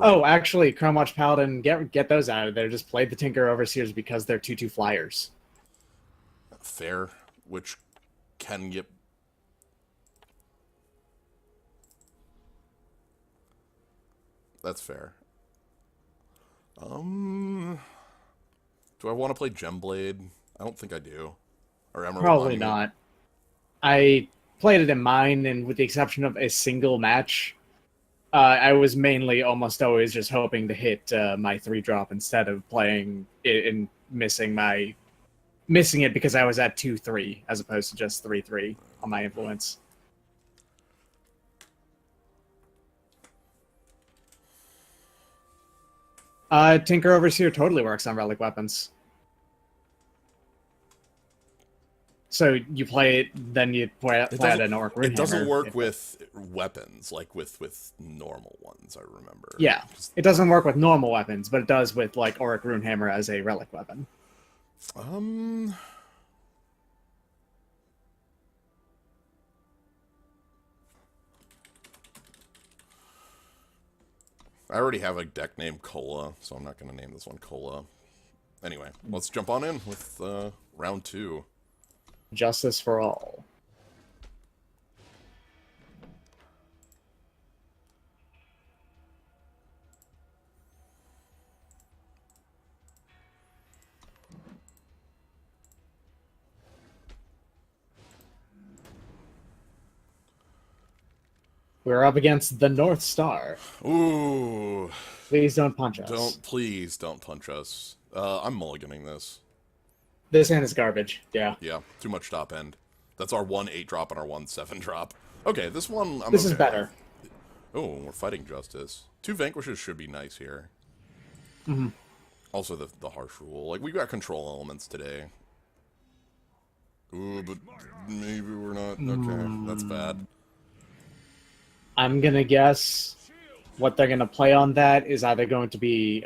Oh, actually, Crownwatch Paladin, get those out of there. Just play the Tinker Overseers because they're 2/2 flyers. Fair, which can get... That's fair. Do I want to play Gemblade? I don't think I do. Or Emerald Probably Monument. not. I played it in mine, and with the exception of a single match, I was mainly almost always just hoping to hit my 3-drop instead of playing it and missing it because I was at 2/3 as opposed to just 3/3 on my influence. Tinker Overseer totally works on relic weapons. So you play it, then you play It out doesn't. an Orc Rune It doesn't Hammer. work with weapons, like with normal ones. I remember. Yeah, it doesn't work with normal weapons, but it does with like Auric Runehammer as a relic weapon. Um. I already have a deck named Cola, so I'm not going to name this one Cola. Anyway, let's jump on in with round 2. Justice for all. We're up against the North Star. Ooh. Please don't punch us. Please don't punch us. I'm mulliganing this. This hand is garbage. Yeah. Yeah, too much top end. That's our 1/8 drop and our 1/7 drop. Okay, this one I'm This is okay better. with. Oh, we're fighting justice. 2 vanquishes should be nice here. Mm-hmm. Also the harsh rule. Like, we got control elements today. Ooh, but maybe we're not. Okay, that's bad. I'm gonna guess what they're gonna play on that is either going to be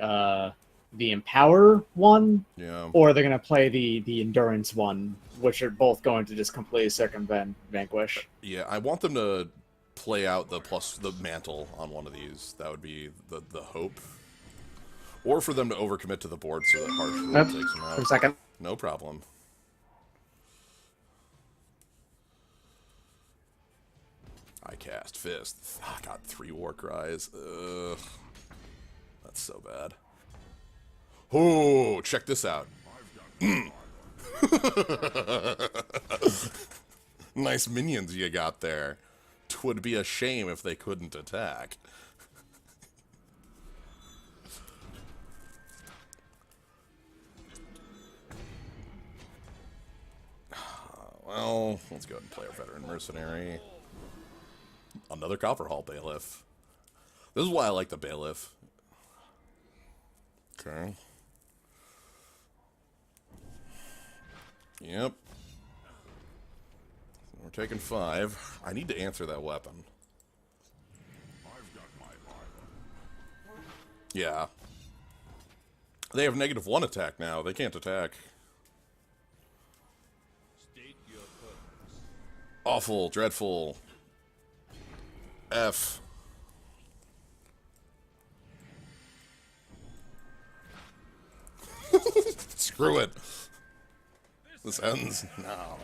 the Empower one, Yeah. or they're gonna play the Endurance one, which are both going to just completely circumvent Vanquish. Yeah, I want them to play out the mantle on one of these. That would be the hope. Or for them to overcommit to the board so that harsh rule Yep. takes them For a out. second. No problem. I cast Fist. I got 3 War Cries. Ugh. That's so bad. Oh, check this out. Nice minions you got there. 'Twould be a shame if they couldn't attack. Well, let's go ahead and play our Veteran Mercenary. Another Copperhall Bailiff. This is why I like the Bailiff. Okay. Yep. We're taking 5. I need to answer that weapon. Yeah. They have -1 attack now. They can't attack. Awful, dreadful. F. Screw it. This ends now.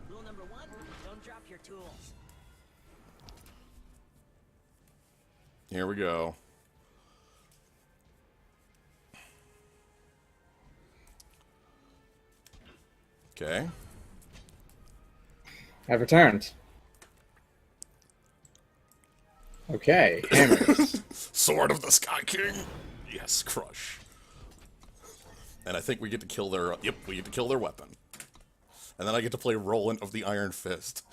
Rule number 1, don't drop your tools. Here we go. Okay. I've returned. Okay, hammers. Sword of the Sky King. Yes, crush. And I think we get to kill their. Yep, we get to kill their weapon. And then I get to play Roland of the Iron Fist.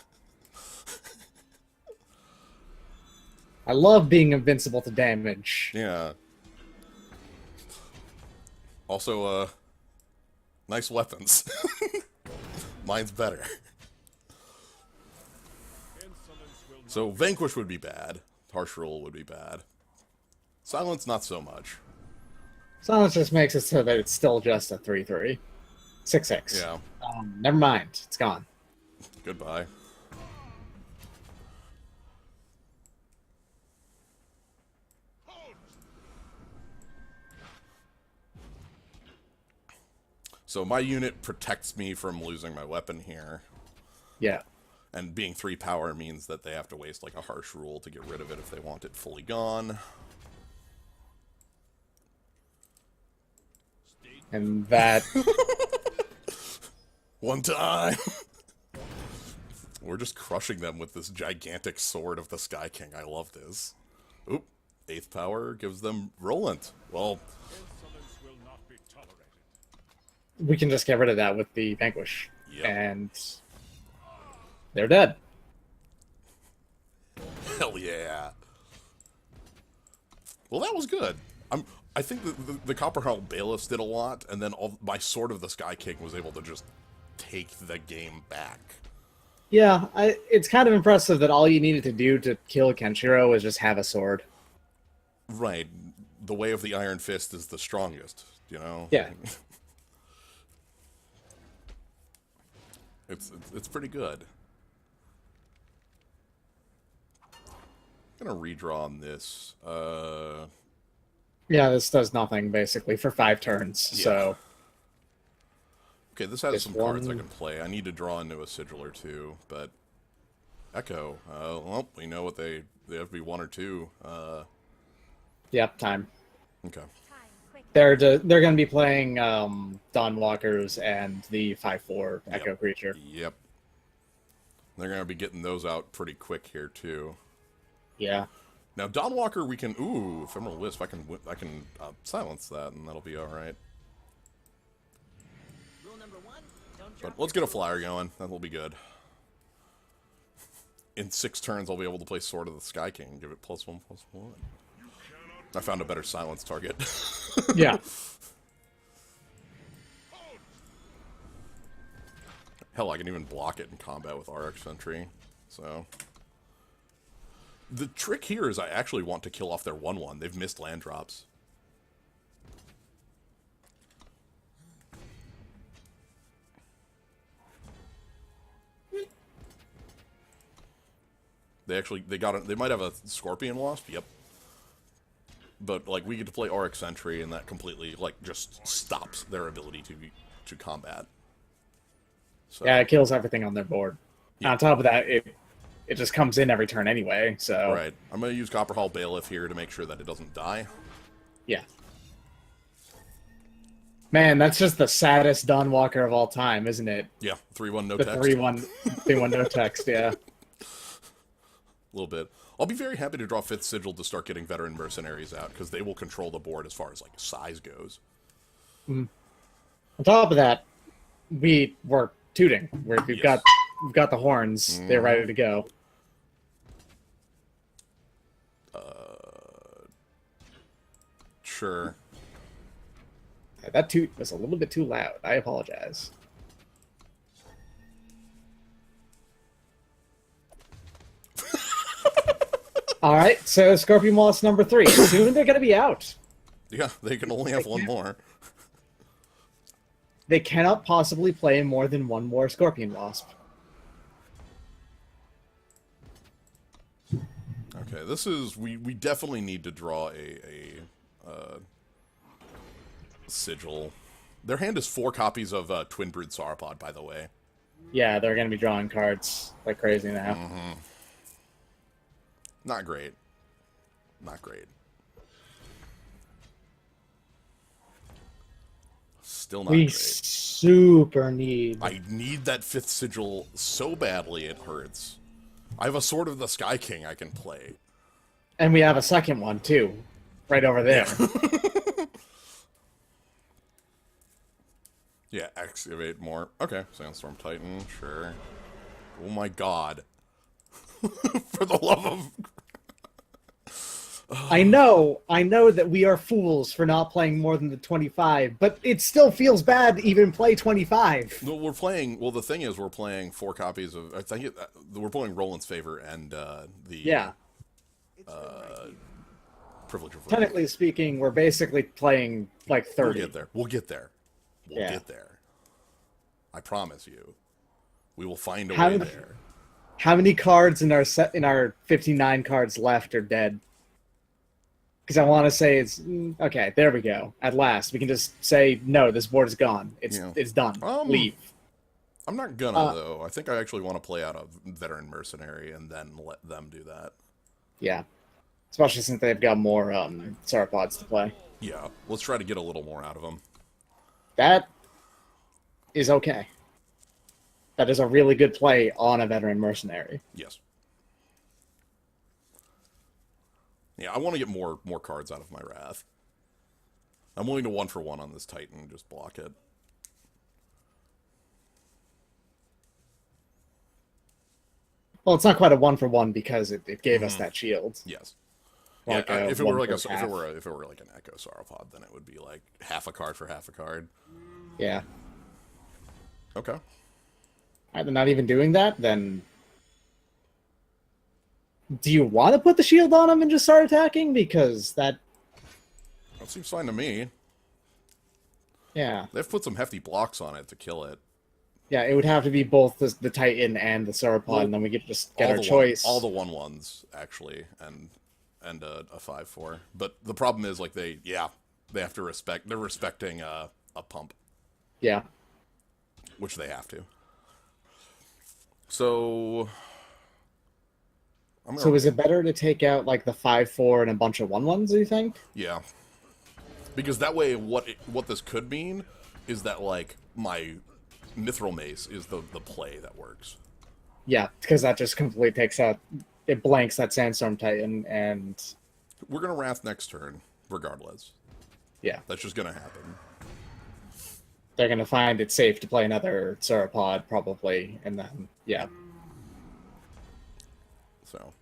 I love being invincible to damage. Yeah. Also, nice weapons. Mine's better. So Vanquish would be bad. Harsh Rule would be bad. Silence, not so much. Silence just makes it so that it's still just a 3/3. 6/6. Yeah. Never mind. It's gone. Goodbye. So my unit protects me from losing my weapon here. Yeah. And being 3 power means that they have to waste like a harsh rule to get rid of it if they want it fully gone. And that... One time! We're just crushing them with this gigantic sword of the Sky King. I love this. Oop. 8th power gives them Roland. Well, Insolence will not be tolerated. We can just get rid of that with the Vanquish. Yep. And they're dead. hell yeah. Well, that was good. I think the Copperheart Bailiffs did a lot, and then my Sword of the Sky King was able to just take the game back. Yeah, it's kind of impressive that all you needed to do to kill Kenshiro was just have a sword. Right. The way of the Iron Fist is the strongest, you know? Yeah. It's pretty good. I'm gonna redraw on this. Yeah, this does nothing, basically, for 5 turns, Yeah. So... Okay, this has Just some cards I one- can play. I need to draw into a sigil or two, but... Echo. Well, we know what they have to be 1 or 2. Yep, time. Okay. They're going to be playing Dawnwalkers and the 5/4 Echo Yep. Creature. Yep. They're gonna be getting those out pretty quick here, too. Yeah. Now, Dawnwalker, we can... Ooh, Ephemeral Wisp. I can silence that, and that'll be alright. Rule number 1, don't drop But let's get a flyer going. That'll be good. In 6 turns, I'll be able to play Sword of the Sky King and give it +1/+1. I found a better silence target. Yeah. Hell, I can even block it in combat with RX Sentry. So... The trick here is I actually want to kill off their 1/1. They've missed land drops. They might have a Scorpion Wasp, yep. But like we get to play RX Sentry and that completely like just stops their ability to combat. So, Yeah, it kills everything on their board. Yeah. On top of that, it just comes in every turn anyway, so... Right. I'm going to use Copperhall Bailiff here to make sure that it doesn't die. Yeah. Man, that's just the saddest Dawnwalker of all time, isn't it? Yeah, 3/1 no The text. 3/1 no text, yeah. A little bit. I'll be very happy to draw 5th Sigil to start getting Veteran Mercenaries out, because they will control the board as far as like size goes. On top of that, we're tooting. We've Yes. got the horns. They're ready to go. Sure. That toot was a little bit too loud. I apologize. All right, so Scorpion Moss number 3. Soon they're going to be out. Yeah, they can only have 1 more. They cannot possibly play more than 1 more Scorpion Wasp. Okay, this is... We definitely need to draw a sigil. Their hand is 4 copies of Twin Brood Sauropod, by the way. Yeah, they're going to be drawing cards like crazy now. Not great. Not great. Still not We great. super need... I need that 5th Sigil so badly it hurts. I have a Sword of the Sky King I can play. And we have a second one, too. Right over there. Yeah, excavate more. Okay, Sandstorm Titan, sure. Oh my god. For the love of... I know that we are fools for not playing more than the 25, but it still feels bad to even play 25. No, we're playing... Well, the thing is, we're playing 4 copies of... I think we're playing Roland's Favor and the... Yeah. Privilege of... Technically speaking, we're basically playing like 30. We'll get there. We'll get there. We'll Yeah. get there. I promise you. We will find a How way many- there. How many cards in our 59 cards left are dead? Because I want to say it's okay. There we go. At last, we can just say no. This board is gone. It's Yeah. it's done. Um, Leave. I'm not gonna, though. I think I actually want to play out a Veteran Mercenary and then let them do that. Yeah, especially since they've got more sauropods to play. Yeah, let's try to get a little more out of them. That is okay. That is a really good play on a Veteran Mercenary. Yes. Yeah, I want to get more cards out of my Wrath. I'm willing to 1-for-1 on this Titan and just block it. Well, it's not quite a 1-for-1 because it gave us that shield. Yes. Like yeah, a if it were like one if for it half. were like an Echo Sauropod, then it would be like half a card for half a card. Yeah. Okay. They're not even doing that, then do you want to put the shield on him and just start attacking? Because that, Seems fine to me. yeah. They've put some hefty blocks on it to kill it. Yeah, it would have to be both the Titan and the Sauropod, Well, and then we could just get our the choice. all the 1/1s, actually, and a 5/4. But the problem is, like, they have to respect, they're respecting a pump, Yeah. which they have to. So... So is it better to take out, like, the 5/4 and a bunch of 1/1s, do you think? Yeah. Because that way, what this could mean is that, like, my Mithril Mace is the play that works. Yeah, because that just completely takes out... It blanks that Sandstorm Titan, and... We're going to Wrath next turn, regardless. Yeah. That's just going to happen. They're going to find it safe to play another Sauropod, probably, and then, yeah. So...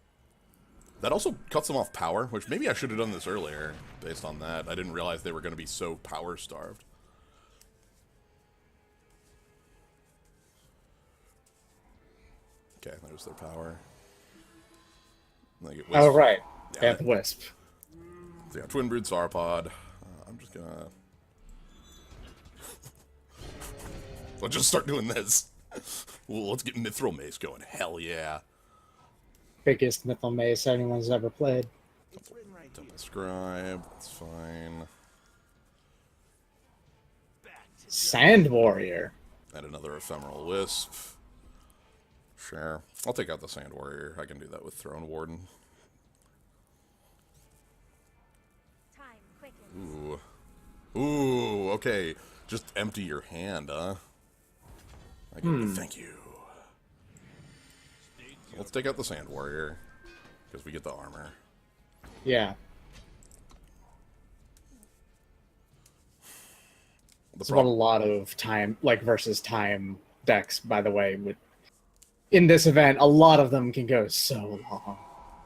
That also cuts them off power, which maybe I should have done this earlier, based on that. I didn't realize they were going to be so power-starved. Okay, there's their power. They get Oh, right. Yeah, They have the Wisp. So yeah, Twin Brood Sauropod. I'm just gonna... Let's just start doing this. Well, let's get Mithril Mace going. Hell yeah. Biggest Mythal Mace anyone's ever played. Double Scribe, that's fine. Sand Warrior. And another Ephemeral Wisp. Sure. I'll take out the Sand Warrior. I can do that with Throne Warden. Time quickens. Ooh. Ooh, okay. Just empty your hand, huh? Thank you. So let's take out the Sand Warrior. Because we get the armor. Yeah. The It's what a lot of time, like, versus time decks, by the way. In this event, a lot of them can go so long.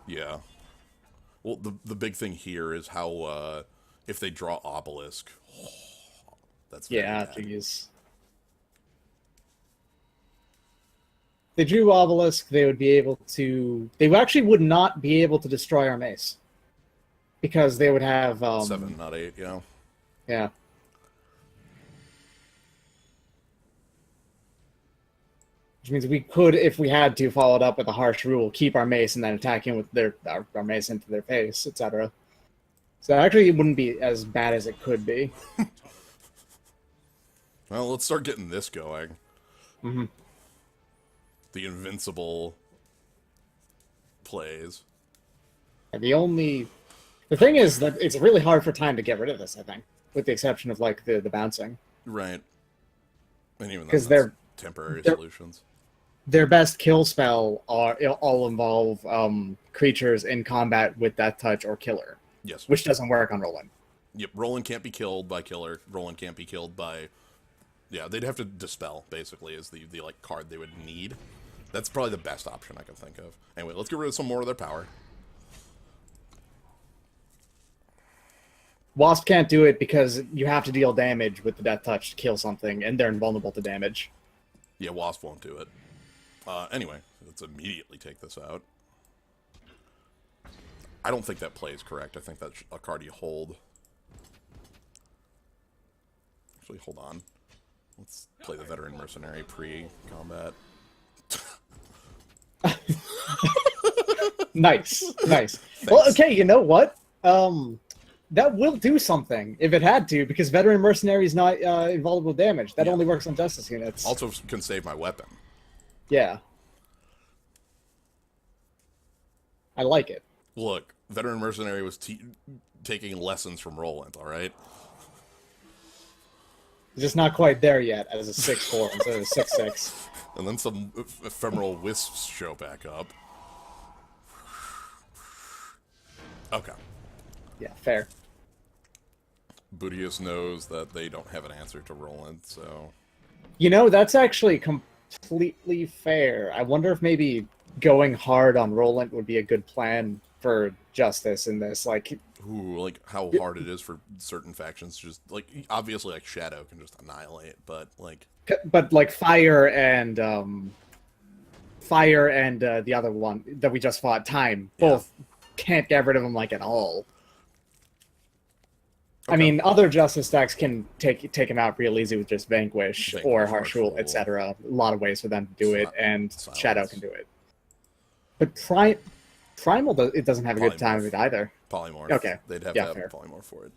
Yeah. Well, the big thing here is how, if they draw Obelisk, that's very Yeah, bad. jeez. If they drew Obelisk, they would be able to... They actually would not be able to destroy our mace. Because they would have... 7, not 8, yeah. Yeah. Which means we could, if we had to, follow it up with a harsh rule, keep our mace and then attack him with our mace into their face, etc. So actually, it wouldn't be as bad as it could be. Well, let's start getting this going. Mm-hmm. The invincible plays. And the thing is that it's really hard for time to get rid of this, I think, with the exception of, like, the bouncing. Right. And even Because that's temporary solutions. Their best kill spell all involve creatures in combat with Death Touch or Killer, Yes. which doesn't work on Roland. Yep, Roland can't be killed by Killer. Roland can't be killed by... Yeah, they'd have to Dispel, basically, is the like, card they would need. That's probably the best option I can think of. Anyway, let's get rid of some more of their power. Wasp can't do it because you have to deal damage with the Death Touch to kill something, and they're invulnerable to damage. Yeah, Wasp won't do it. Anyway, let's immediately take this out. I don't think that play is correct. I think that's a card you hold. Actually, hold on. Let's play the Veteran Mercenary pre-combat. Nice, nice. Well, okay, you know what? That will do something if it had to, because Veteran Mercenary is not invulnerable to damage. That only works on Justice units. Also can save my weapon. Yeah. I like it. Look, Veteran Mercenary was taking lessons from Roland, alright? It's just not quite there yet as a 6/4 instead of a 6/6. And then some ephemeral wisps show back up. Okay. Yeah, fair. Bootius knows that they don't have an answer to Roland, so... You know, that's actually completely fair. I wonder if maybe going hard on Roland would be a good plan for Justice in this. Like, Ooh, like, how hard it is for certain factions to just... Like, obviously, like, Shadow can just annihilate, but, like... but like Fire and the other one that we just fought, Time, both can't get rid of him like at all. I Okay. mean, other Justice decks can take him out real easy with just Vanquish or Harsh Rule, etc. A lot of ways for them to do it, and Silence. Shadow can do it. But Primal, it doesn't have a good time with it either. Polymorph. Okay. They'd have Yeah, to have fair. a Polymorph for it.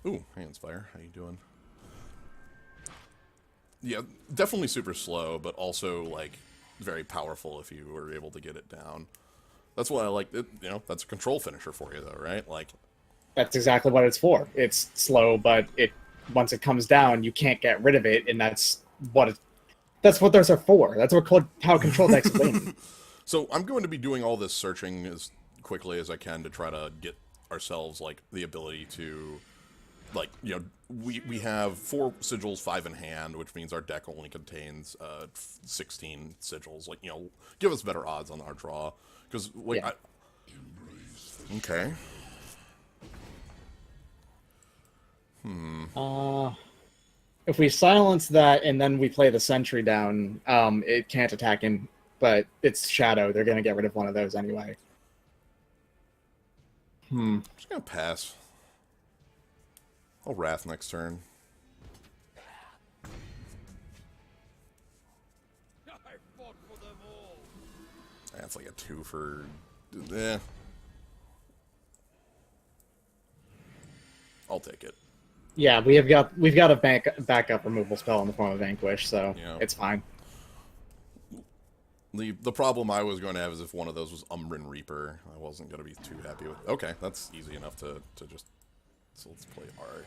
Ooh, Handsfire. How you doing? Yeah, definitely super slow, but also, like, very powerful if you were able to get it down. That's why I like it. You know, that's a control finisher for you, though, right? Like... That's exactly what it's for. It's slow, but once it comes down, you can't get rid of it, and that's what those are for. That's how control decks win. So I'm going to be doing all this searching as quickly as I can to try to get ourselves, like, the ability to, like, you know, we have 4 sigils, 5 in hand, which means our deck only contains 16 sigils. Like, you know, give us better odds on our draw. Because, like, Yeah. Okay. If we silence that and then we play the Sentry down, it can't attack him, but it's Shadow. They're going to get rid of one of those anyway. I'm just gonna pass. I'll Wrath next turn. I fought for them all. That's like a 2 for... Eh. I'll take it. Yeah, we've got a backup removal spell in the form of Vanquish, so Yeah. it's fine. The problem I was going to have is if one of those was Umbran Reaper. I wasn't going to be too happy with... Okay, that's easy enough to just... So let's play Arc,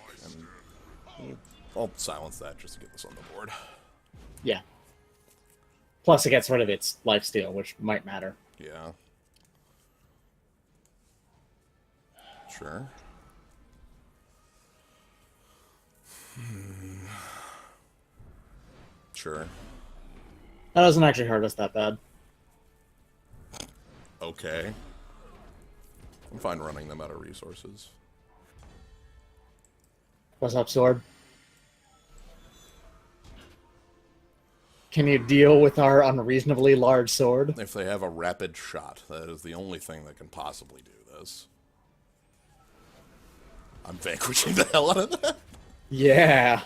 and I'll silence that just to get this on the board. Yeah. Plus, it gets rid of its lifesteal, which might matter. Yeah. Sure. Sure. That doesn't actually hurt us that bad. Okay. I'm fine running them out of resources. What's up, Sword? Can you deal with our unreasonably large sword? If they have a rapid shot, that is the only thing that can possibly do this. I'm vanquishing the hell out of that. Yeah.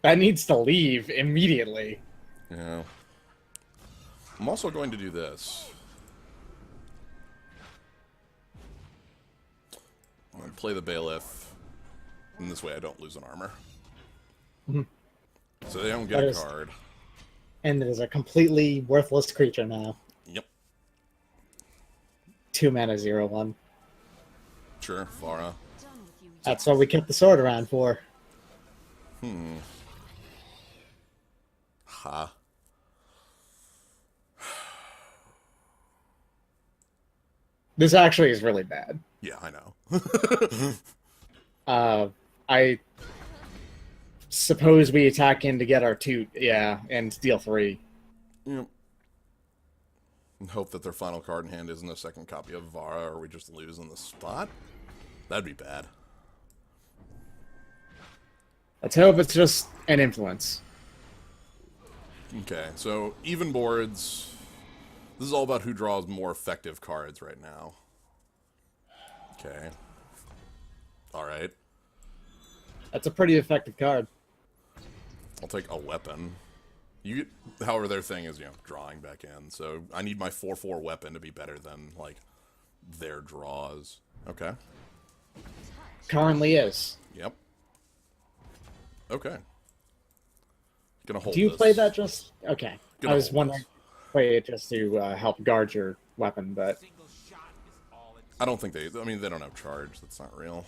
That needs to leave immediately. Yeah. I'm also going to do this. I'm going to play the Bailiff, and this way I don't lose an armor. So they don't get That a is- card. And it is a completely worthless creature now. Yep. 2 mana, 0/1. Sure, Vara. That's what we kept the sword around for. Ha. This actually is really bad. Yeah, I know. I suppose we attack in to get our 2, yeah, and deal 3. Yep. And hope that their final card in hand isn't a second copy of Vara, or we just lose in the spot. That'd be bad. Let's hope it's just an influence. Okay, so even boards. This is all about who draws more effective cards right now. Okay. Alright. That's a pretty effective card. I'll take a weapon. You, however, their thing is, you know, drawing back in. So I need my 4/4 weapon to be better than, like, their draws. Okay. Currently is. Yep. Okay. Gonna hold Do you this. play that just... Okay. Gonna I was hold wondering this. play it just to help guard your weapon, but... Single shot is all it I don't think they... I mean, they don't have charge. That's not real.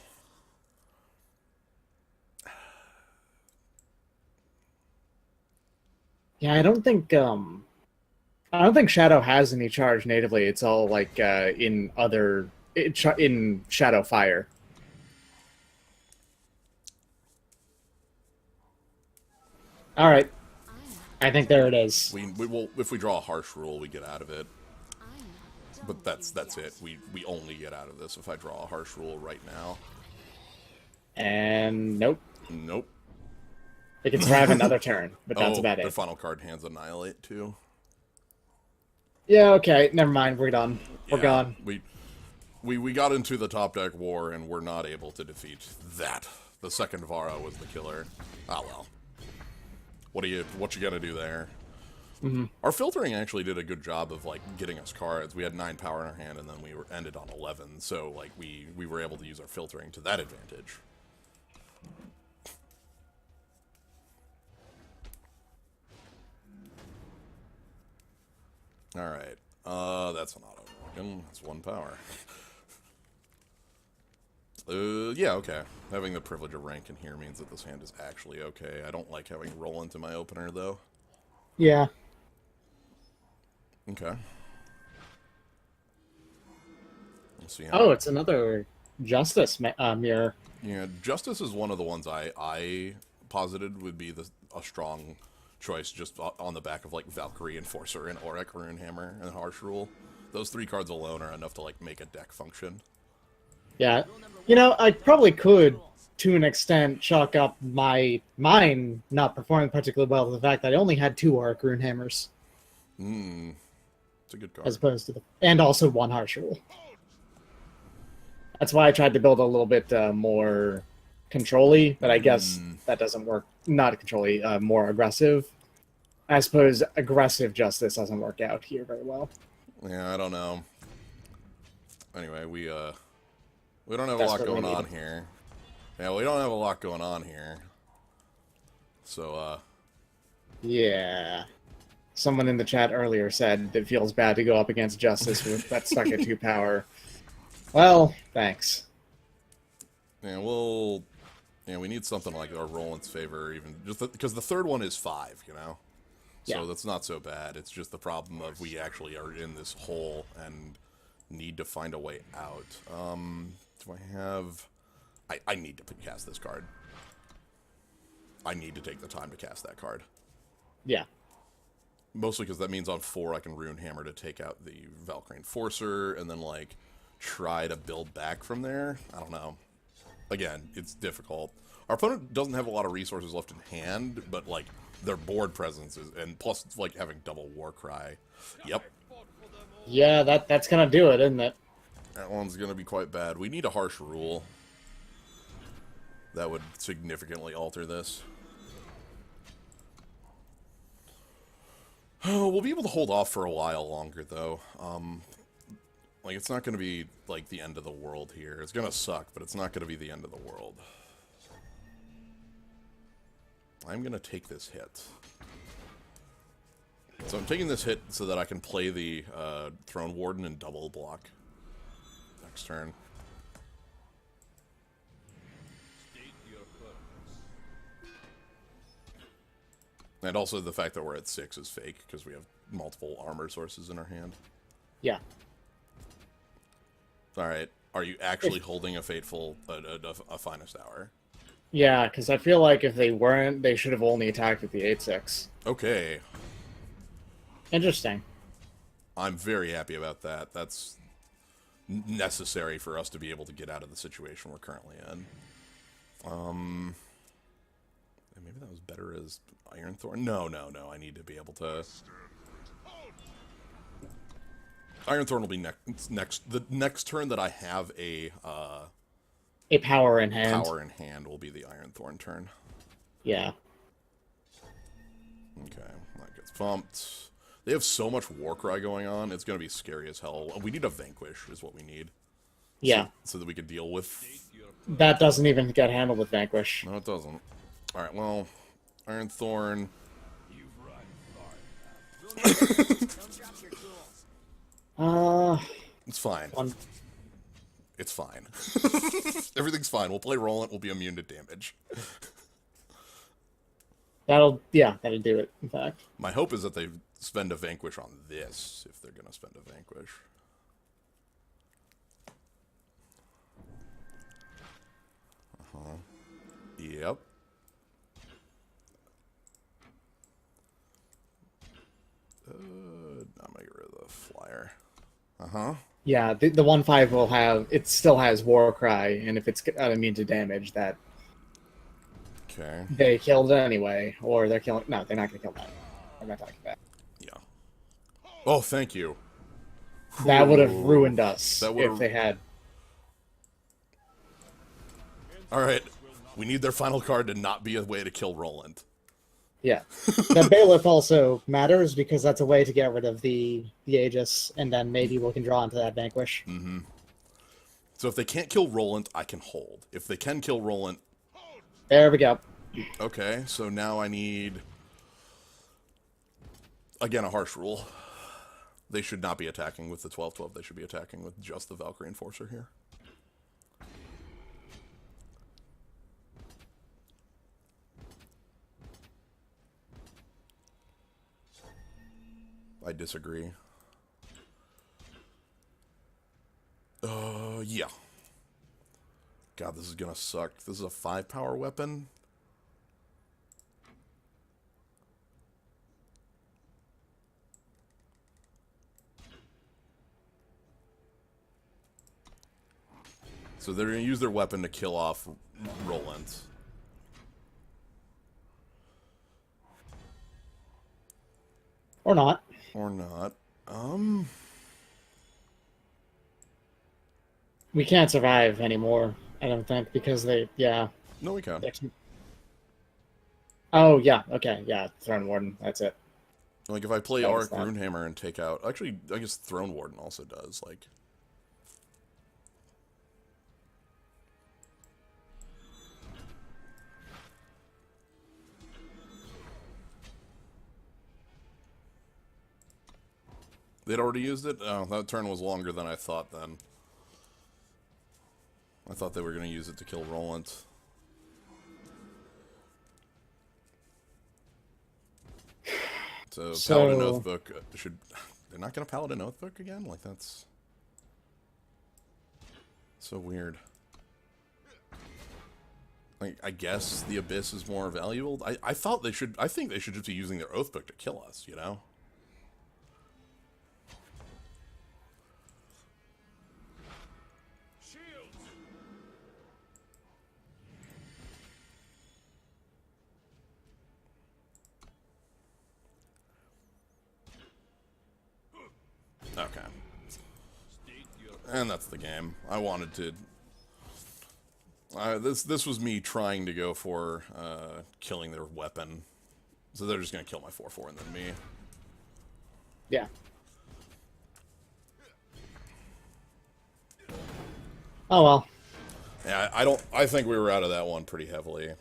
Yeah, I don't think... I don't think Shadow has any charge natively. It's all like in Shadow Fire. All right, I think there it is. We will, if we draw a harsh rule, we get out of it. But that's it. We only get out of this if I draw a harsh rule right now. And nope, Nope. it can survive another turn, but that's about their it. final card hands annihilate too. Yeah, okay, never mind. We're done. We're Yeah, gone. We got into the top deck war and we're not able to defeat that. The second Vara was the killer. Ah well. What you gonna do there? Our filtering actually did a good job of like getting us cards. We had 9 power in our hand, and then we were ended on 11. So like we were able to use our filtering to that advantage. All right. That's an auto walk-in. That's 1 power. Yeah, okay. Having the privilege of rank in here means that this hand is actually okay. I don't like having roll into my opener though. Yeah. Okay. Let's see. Oh, it's another Justice mirror. Yeah, Justice is one of the ones I posited would be a strong choice just on the back of like Valkyrie, Enforcer, and Auric, Runehammer, and Harsh Rule. Those 3 cards alone are enough to like make a deck function. Yeah. You know, I probably could, to an extent, chalk up mine not performing particularly well to the fact that I only had 2 Auric Runehammers, It's a good card. as opposed to and also 1 Harsh Rule. That's why I tried to build a little bit more control-y, but I guess that doesn't work. Not control-y, more aggressive. I suppose aggressive Justice doesn't work out here very well. Yeah, I don't know. Anyway, we don't have a That's lot what we going need. on here. Yeah, we don't have a lot going on here. So, Yeah. Someone in the chat earlier said it feels bad to go up against Justice with that stuck at 2 power. Well, thanks. yeah, we need something like our Roland's favor, even just because the third one is 5, you know. So Yeah. that's not so bad. It's just the problem of we actually are in this hole and need to find a way out. Do I have? I need to cast this card. I need to take the time to cast that card. Yeah. Mostly because that means on 4 I can Rune Hammer to take out the Valkyrie Enforcer, and then like try to build back from there. I don't know. Again, it's difficult. Our opponent doesn't have a lot of resources left in hand, but like their board presence is, and plus like having double Warcry. Yep, Yeah, that's gonna do it, isn't it? that one's gonna be quite bad. We need a harsh rule. That would significantly alter this. Oh, we'll be able to hold off for a while longer, though. Like, it's not going to be, like, the end of the world here. It's going to suck, but it's not going to be the end of the world. I'm going to take this hit. So I'm taking this hit so that I can play the Throne Warden and double block next turn. And also the fact that we're at 6 is fake, because we have multiple armor sources in our hand. Yeah. Alright, are you actually holding a Fateful, a Finest Hour? Yeah, because I feel like if they weren't, they should have only attacked with the 8/6. Okay, Interesting. I'm very happy about that. That's necessary for us to be able to get out of the situation we're currently in. And maybe that was better as Ironthorn? No, I need to be able to... Ironthorn will be next. The next turn that I have a power in hand. power in hand will be the Ironthorn turn. Yeah. Okay, that gets bumped. They have so much Warcry going on, it's going to be scary as hell. We need a Vanquish is what we need. Yeah. So that we can deal with... That doesn't even get handled with Vanquish. No, it doesn't. Alright, well, Ironthorn... Don't drop your tools. It's fine. One. It's fine. Everything's fine. We'll play Roland. We'll be immune to damage. That'll do it, in fact. My hope is that they spend a Vanquish on this, if they're going to spend a Vanquish. Yep. I'm gonna get rid of the flyer. Yeah, the 1/5 will have, it still has War Cry, and if it's immune to damage, that Okay. they killed it anyway, or they're killing. No, they're not gonna kill that. I'm not talking about. Yeah. Oh, thank you. That would have Ooh. ruined us That would've- if they had. All right. We need their final card to not be a way to kill Roland. Yeah, the Bailiff also matters because that's a way to get rid of the Aegis, and then maybe we can draw into that Vanquish. So if they can't kill Roland, I can hold. If they can kill Roland, There we go. okay. So now I need again a harsh rule. They should not be attacking with the 12/12. They should be attacking with just the Valkyrie Enforcer here. I disagree. Yeah. God, this is gonna suck. This is a 5-power weapon. So they're gonna use their weapon to kill off Roland. Or not. Or not. We can't survive anymore, I don't think, because they, yeah. No, we can. Oh, yeah, okay, yeah, Throne Warden, that's it. Like, if I play That Arc was that. Runehammer and take out... Actually, I guess Throne Warden also does, like... They'd already used it? Oh, that turn was longer than I thought then. I thought they were going to use it to kill Roland. So, Paladin Oathbook should... They're not going to Paladin Oathbook again? Like, that's... so weird. Like, I guess the Abyss is more valuable. I thought they should... I think they should just be using their Oathbook to kill us, you know? Okay. And that's the game. I wanted to... this was me trying to go for killing their weapon. So they're just going to kill my 4/4 and then me. Yeah. Oh, well. Yeah, I think we were out of that one pretty heavily.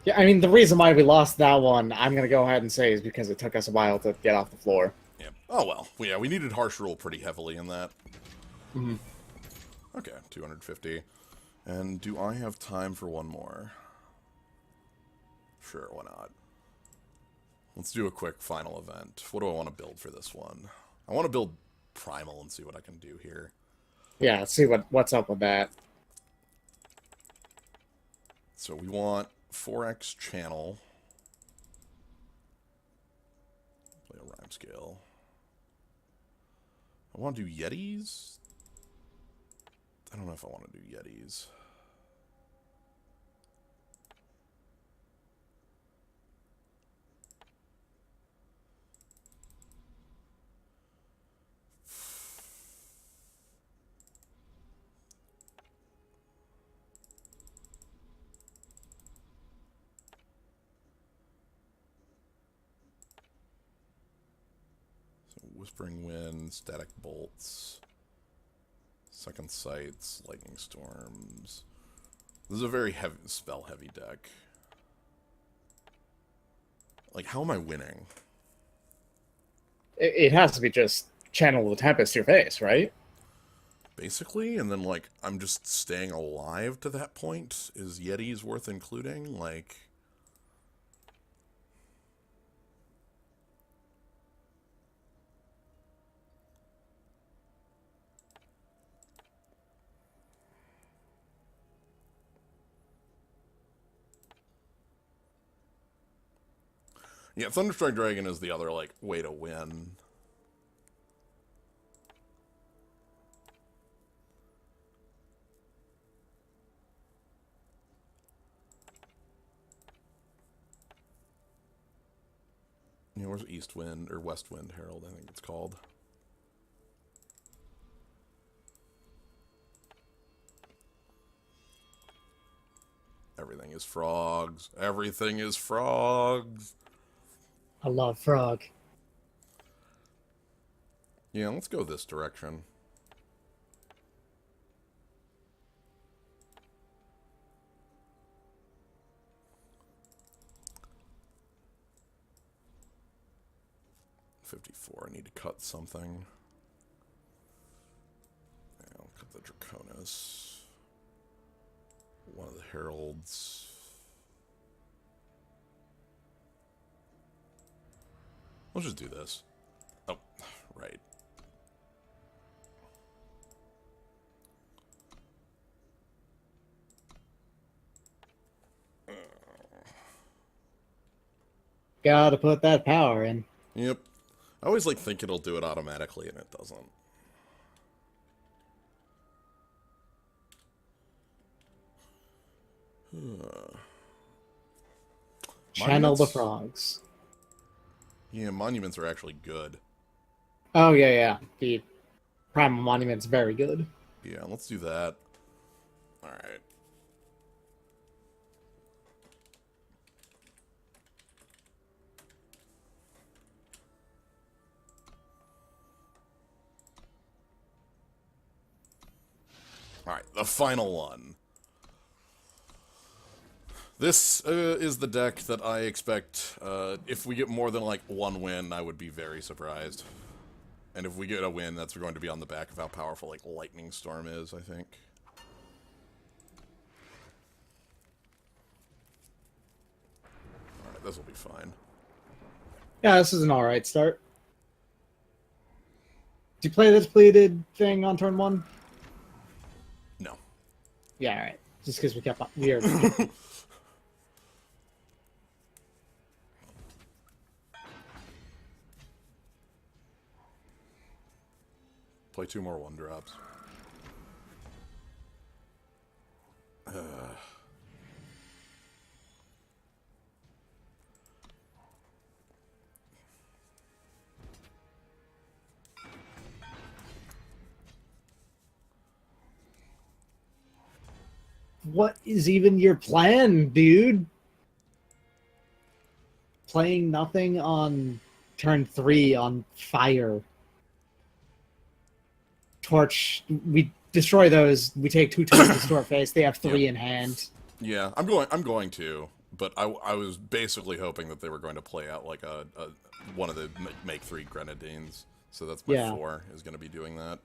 Yeah, I mean, the reason why we lost that one, I'm going to go ahead and say, is because it took us a while to get off the floor. Yeah. Oh, well. Yeah, we needed Harsh Rule pretty heavily in that. Mm-hmm. Okay, 250. And do I have time for one more? Sure, why not? Let's do a quick final event. What do I want to build for this one? I want to build Primal and see what I can do here. Yeah, let's see what's up with that. So we want 4x channel. Play a rhyme scale. I want to do Yetis. I don't know if I want to do Yetis. Whispering Wind, Static Bolts, Second Sights, Lightning Storms. This is a very heavy, spell-heavy deck. Like, how am I winning? It has to be just channel the Tempest to your face, right? Basically, and then, like, I'm just staying alive to that point? Is Yetis worth including? Like... Yeah, Thunderstrike Dragon is the other, like, way to win. You know, where's East Wind, or West Wind Herald, I think it's called. Everything is frogs. Everything is frogs. I love frog. Yeah, let's go this direction. I need to cut something. Yeah, I'll cut the Draconis. One of the Heralds. Let's just do this. Oh, right. Gotta put that power in. Yep. I always like think it'll do it automatically, and it doesn't. Channel the Monuments? frogs. Yeah, monuments are actually good. Oh, yeah, yeah. The Primal Monument's very good. Yeah, let's do that. Alright. Alright, the final one. This is the deck that I expect, if we get more than, like, one win, I would be very surprised. And if we get a win, that's going to be on the back of how powerful, like, Lightning Storm is, I think. Alright, this will be fine. Yeah, this is an alright start. Do you play the depleted thing on turn 1? No. Yeah, alright. Just because we kept on. We are. Play 2 more 1-drops. What is even your plan, dude? Playing nothing on turn 3 on fire. Torch. We destroy those. We take 2 torches to our face. They have 3 in hand. Yeah, I'm going to, but I was basically hoping that they were going to play out like a one of the make 3 grenadines. So that's my 4 is going to be doing that.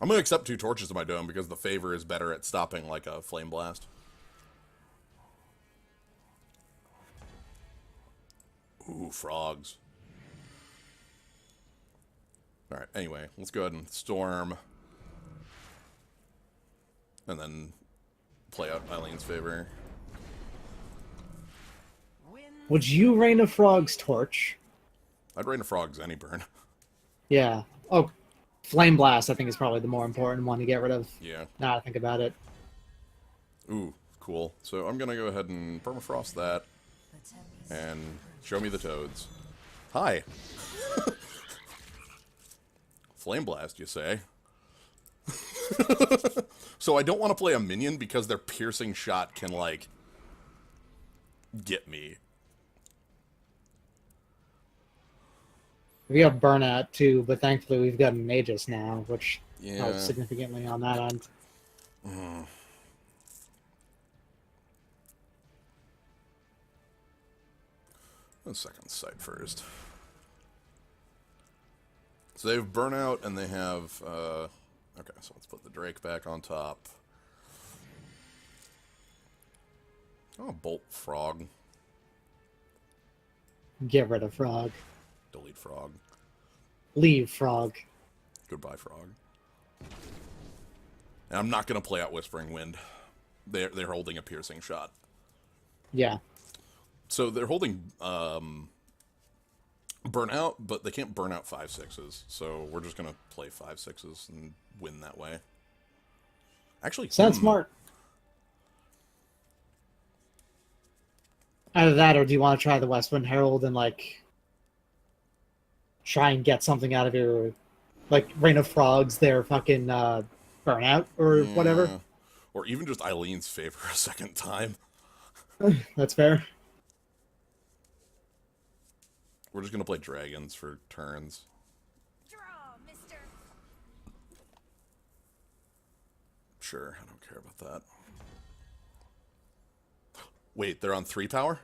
I'm going to accept 2 torches to my dome because the favor is better at stopping like a flame blast. Ooh, frogs. Alright, anyway, let's go ahead and storm. And then play out Eileen's favor. Would you Rain of Frogs torch? I'd rain a frog's any burn. Yeah. Oh, Flame Blast, I think, is probably the more important one to get rid of. Yeah. Now that I think about it. Ooh, cool. So I'm gonna go ahead and permafrost that. And show me the toads. Hi. Flame Blast, you say? So I don't want to play a minion because their piercing shot can, like, get me. We have Burnout too, but thankfully we've got an Aegis now, which Yeah. helps significantly on that end. Let's second sight first. So they have Burnout, and they have, okay, so let's put the Drake back on top. Oh, Bolt Frog. Get rid of Frog. Delete Frog. Leave Frog. Goodbye, Frog. And I'm not going to play out Whispering Wind. They're holding a piercing shot. Yeah. So they're holding burnout, but they can't burn out 5/6s. So we're just gonna play 5/6s and win that way. Actually, Sounds smart. Either that, or do you want to try the Westwind Herald and like try and get something out of your like Rain of Frogs, their fucking burnout or whatever? Yeah. Or even just Eileen's favor a second time. That's fair. We're just gonna play dragons for turns. Draw, mister. Sure, I don't care about that. Wait, they're on 3 power?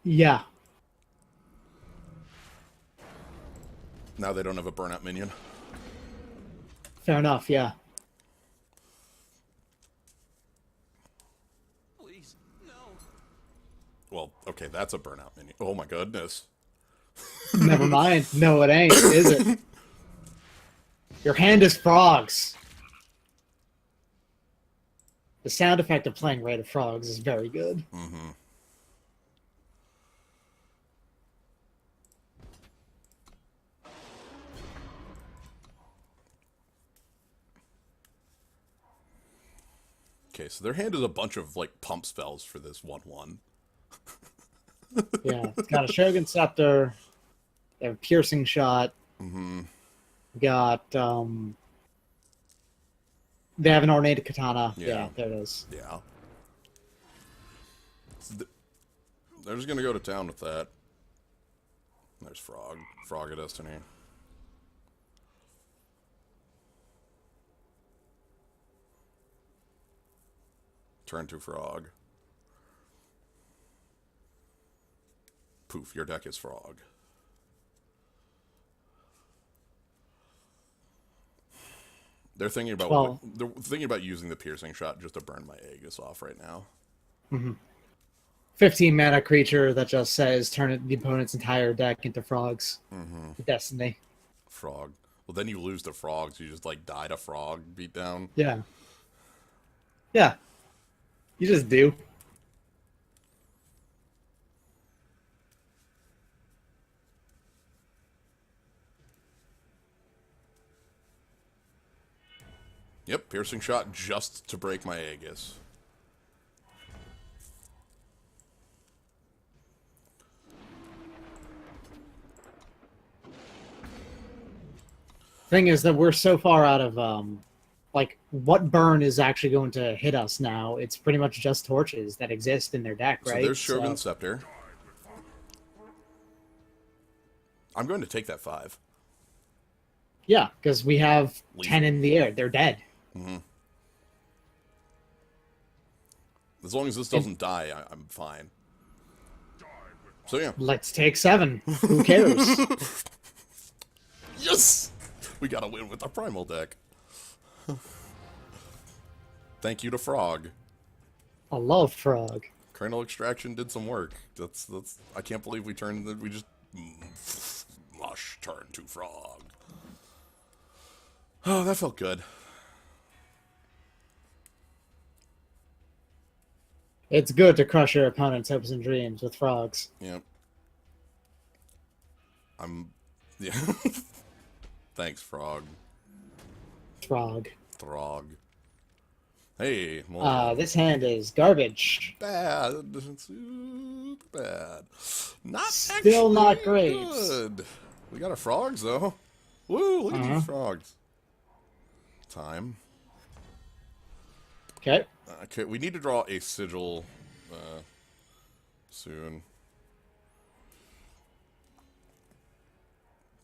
Yeah. Now they don't have a burnout minion. Fair enough. Yeah. Please, no. Well, okay, that's a burnout minion. Oh my goodness. Never mind. No, it ain't, is it? Your hand is frogs. The sound effect of playing Raid of Frogs is very good. Mm-hmm. Okay, so their hand is a bunch of, like, pump spells for this 1/1. Yeah, it's got a Shogun Scepter, they have a Piercing Shot, Mm-hmm. got, they have an Ornate Katana. Yeah. Yeah, there it is. Yeah. They're just gonna go to town with that. There's Frog. Frog of Destiny. Turn to Frog. Poof, your deck is Frog. They're thinking about Well- they're thinking about using the piercing shot just to burn my Aegis off right now. 15 mana creature that just says turn the opponent's entire deck into frogs. Destiny. Frog. Well, then you lose to frogs. You just like die to frog beat down. Yeah. Yeah. You just do. Yep, piercing shot just to break my Aegis. Thing is that we're so far out of like what burn is actually going to hit us now. It's pretty much just torches that exist in their deck, So right? there's Shogun Scepter. I'm going to take that 5. Yeah, because we have Leave 10 it. in the air. They're dead. As long as this doesn't die, I'm fine. So yeah. Let's take 7. Who cares? Yes! We gotta win with our primal deck. Thank you to Frog. I love frog. Cranial Extraction did some work. That's I can't believe we just mush turn to Frog. Oh, that felt good. It's good to crush your opponent's hopes and dreams with frogs. Yep. Yeah. Thanks, Frog. Frog. Throg. Hey, well, This hand is garbage. bad. Super bad. Not Still actually not great. Good. We got our frogs though. Woo! Look at Uh-huh. these frogs. Time. Okay. Okay, we need to draw a sigil soon.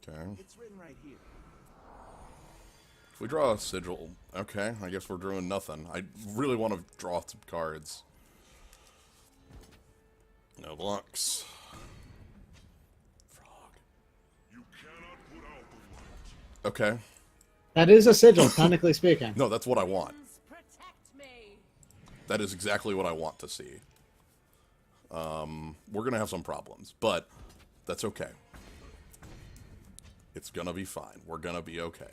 Okay. It's written right here. If we draw a sigil, okay, I guess we're drawing nothing. I really want to draw some cards. No blocks. Frog. You cannot put out the light. Okay. That is a sigil, technically speaking. No, that's what I want. Protect me. That is exactly what I want to see. We're gonna have some problems, but that's okay. It's gonna be fine. We're gonna be okay.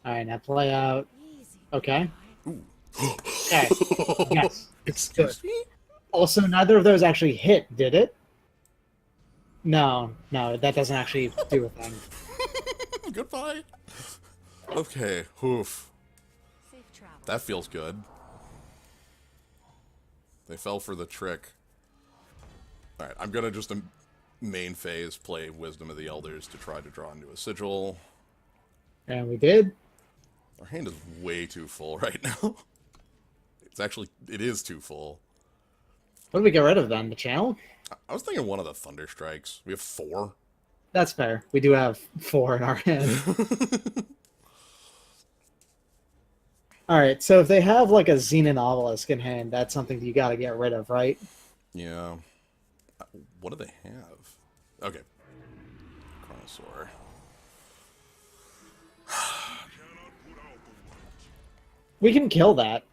Alright, now play out. Easy. Okay. Ooh. Okay. Yes. It's good. Excuse me? Also, neither of those actually hit, did it? No, no, that doesn't actually do a thing. Goodbye. Okay, oof. Safe travel. That feels good. They fell for the trick. Alright, I'm gonna just main phase play Wisdom of the Elders to try to draw into a sigil. And we did. Our hand is way too full right now. It is too full. What did we get rid of then? The channel? I was thinking one of the Thunder Strikes. We have 4. That's fair. We do have 4 in our hand. Alright, so if they have like a Xenon Obelisk in hand, that's something you gotta get rid of, right? Yeah. What do they have? Okay. Chronosaur. We can kill that.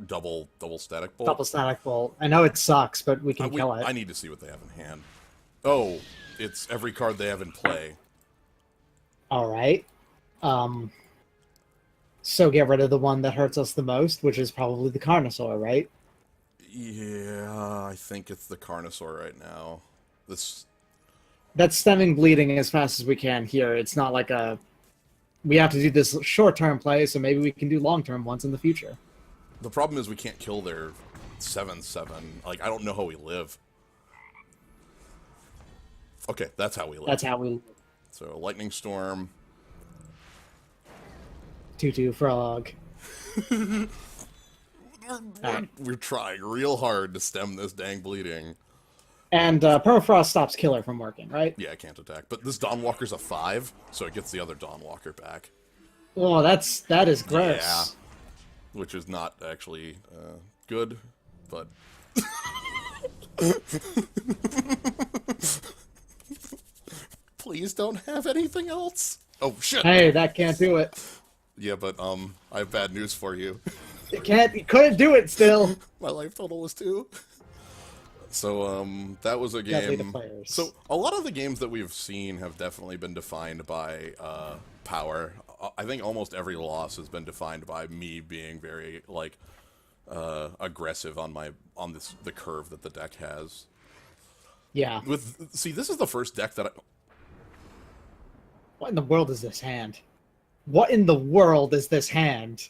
Double static bolt. Double static bolt. I know it sucks, but we can kill it. I need to see what they have in hand. Oh, it's every card they have in play. Alright. So get rid of the one that hurts us the most, which is probably the Carnosaur, right? Yeah, I think it's the Carnosaur right now. That's stemming bleeding as fast as we can here. It's not like a... We have to do this short-term play, so maybe we can do long-term ones in the future. The problem is we can't kill their 7/7. Like, I don't know how we live. Okay, that's how we live. That's how we... So, Lightning Storm. 2/2 frog. We're trying real hard to stem this dang bleeding. And Permafrost stops Killer from working, right? Yeah, I can't attack. But this Dawnwalker's a 5, so it gets the other Dawnwalker back. Oh, that is gross. Yeah. Which is not actually good, but... Please don't have anything else. Oh, shit! Hey, that can't do it. Yeah, but, I have bad news for you. It can't. You couldn't do it still. My life total was 2. So, that was a Deadly to game... players. So, a lot of the games that we've seen have definitely been defined by, power. I think almost every loss has been defined by me being very, like, aggressive on the curve that the deck has. Yeah. See, this is the first deck that What in the world is this hand? What in the world is this hand?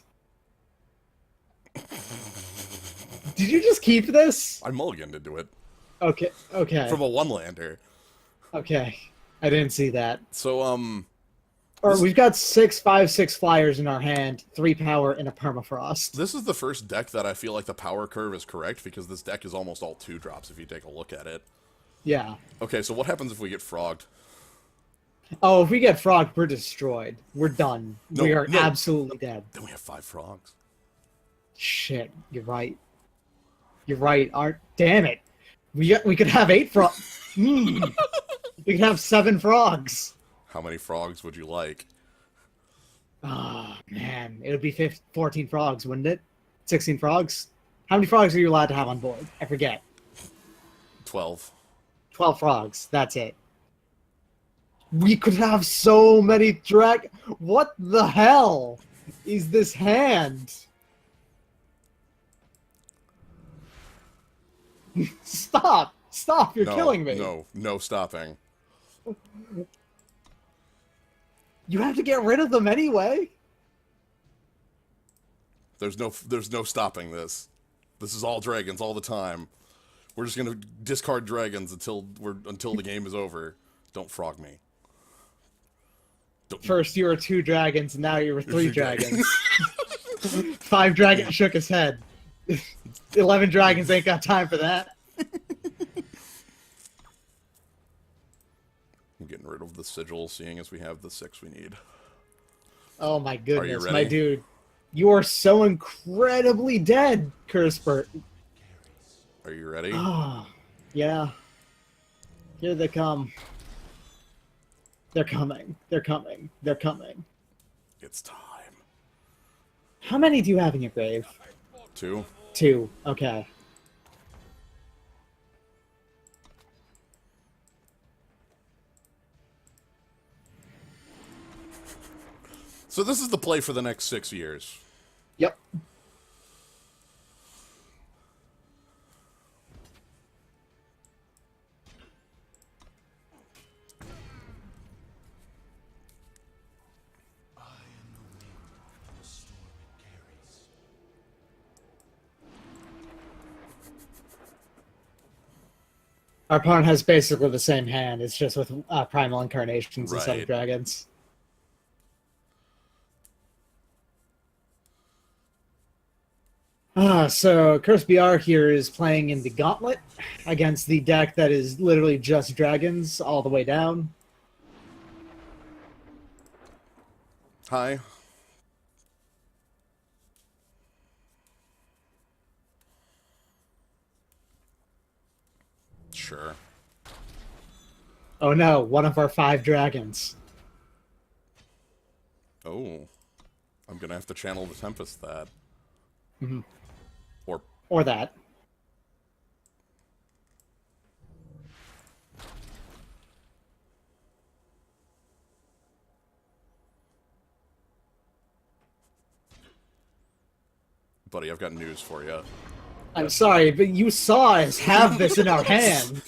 Did you just keep this? I mulliganed into it. Okay. Okay. From a 1-lander. Okay. I didn't see that. So, Or we've got 6/5/6 flyers in our hand, 3 power, and a permafrost. this is the first deck that I feel like the power curve is correct, because this deck is almost all 2-drops if you take a look at it. Yeah. Okay, so what happens if we get frogged? Oh, if we get frogged, we're destroyed. We're done. No, we are no. absolutely dead. Then we have 5 frogs. Shit. You're right. You're right. Damn it. We could have 8 frogs. We could have 7 frogs. How many frogs would you like? Oh, man. It would be 14 frogs, wouldn't it? 16 frogs? How many frogs are you allowed to have on board? I forget. 12. 12 frogs. That's it. We could have so many What the hell is this hand? Stop! Stop! You're killing me. No stopping. You have to get rid of them anyway. There's no stopping this. This is all dragons all the time. We're just gonna discard dragons until the game is over. Don't frog me. First you were 2 dragons, and now you were 3 dragons. 5 dragons shook his head. 11 dragons ain't got time for that. I'm getting rid of the sigil, seeing as we have the 6 we need. Oh my goodness, ready? my dude. You are so incredibly dead, Curspert. Are you ready? Oh, yeah. Here they come. They're coming. They're coming. They're coming. It's time. How many do you have in your grave? 2. 2. Okay. So this is the play for the next 6 years. Yep. Our opponent has basically the same hand. It's just with primal incarnations instead Right. of dragons. So Curse BR here is playing in the Gauntlet against the deck that is literally just dragons all the way down. Hi. Sure. Oh no, one of our 5 dragons. Oh. I'm gonna have to channel the Tempest that. Mhm. Or Or that. buddy, I've got news for you. I'm sorry, but you saw us have this in our hand.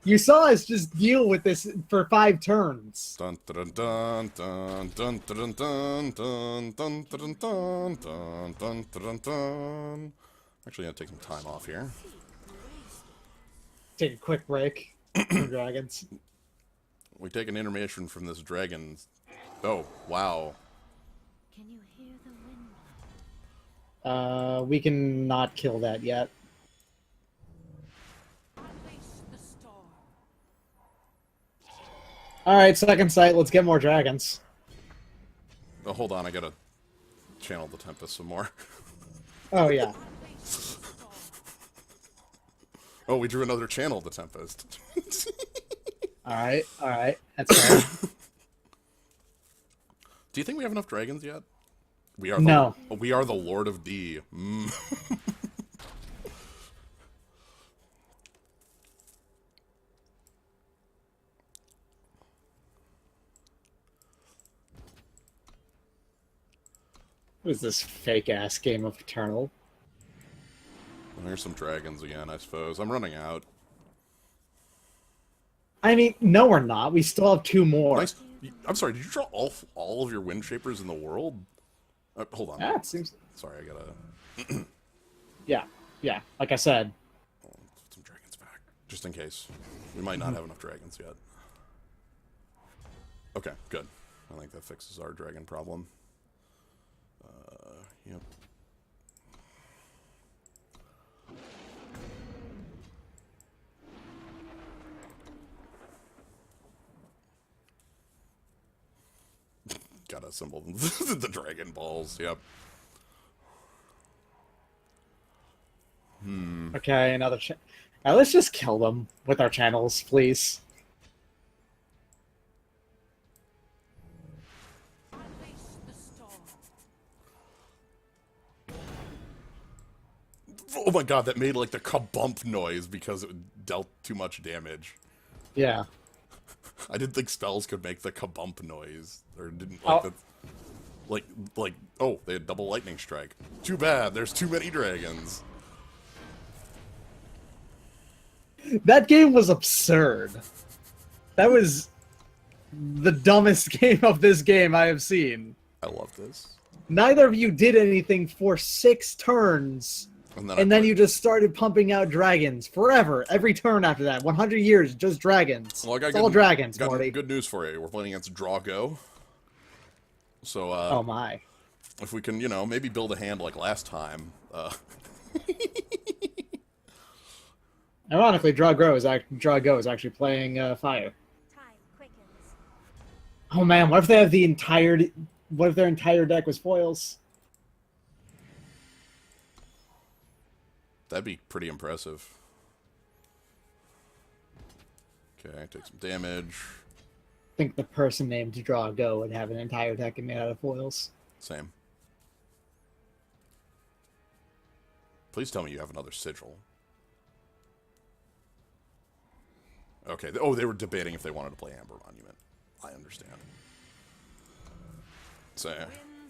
You saw us just deal with this for 5 turns. Dun dun dun dun dun dun dun dun dun dun dun dun dun dun dun. Actually, gonna take some time off here. Take a quick break from dragons. We take an intermission from this dragon. Oh, wow. Can you hear the wind? We can not kill that yet. Unleash the storm. Alright, second sight, let's get more dragons. Oh, hold on, I gotta channel the Tempest some more. Oh yeah. Unleash the storm. Oh, we drew another channel, the Tempest. Alright, that's fair. Do you think we have enough dragons yet? We are. No. We are the Lord of D. Mm. What is this fake ass game of Eternal? Well, here's some dragons again, I suppose. I'm running out. I mean, no we're not. We still have 2 more. Nice. I'm sorry, did you draw all of your wind shapers in the world? Hold on. Yeah, it seems... Sorry, I gotta... Yeah, like I said. Put some dragons back. Just in case. We might not have enough dragons yet. Okay, good. I think that fixes our dragon problem. Yep. Gotta assemble the Dragon Balls, yep. Okay, another let's just kill them with our channels, please. Unleash the storm. Oh my god, that made like the kabump noise because it dealt too much damage. Yeah. I didn't think spells could make the kabump noise. Or didn't like Oh. the... oh, they had double lightning strike. Too bad, there's too many dragons. That game was absurd. That was the dumbest game of this game I have seen. I love this. Neither of you did anything for 6 turns, And then, and then you just started pumping out dragons forever. Every turn after that, 100 years, just dragons. Well, I got It's all dragons, got Morty. good news for you. We're playing against Draw Go. So, Oh my. if we can, you know, maybe build a hand like last time. Ironically, Draw Go is actually playing Fire. Time quickens. Oh man, what if they have the entire? What if their entire deck was foils? That'd be pretty impressive. Okay, take some damage. I think the person named Draw Go would have an entire deck made out of foils. Same. Please tell me you have another sigil. Okay. Oh, they were debating if they wanted to play Amber Monument. I understand. So,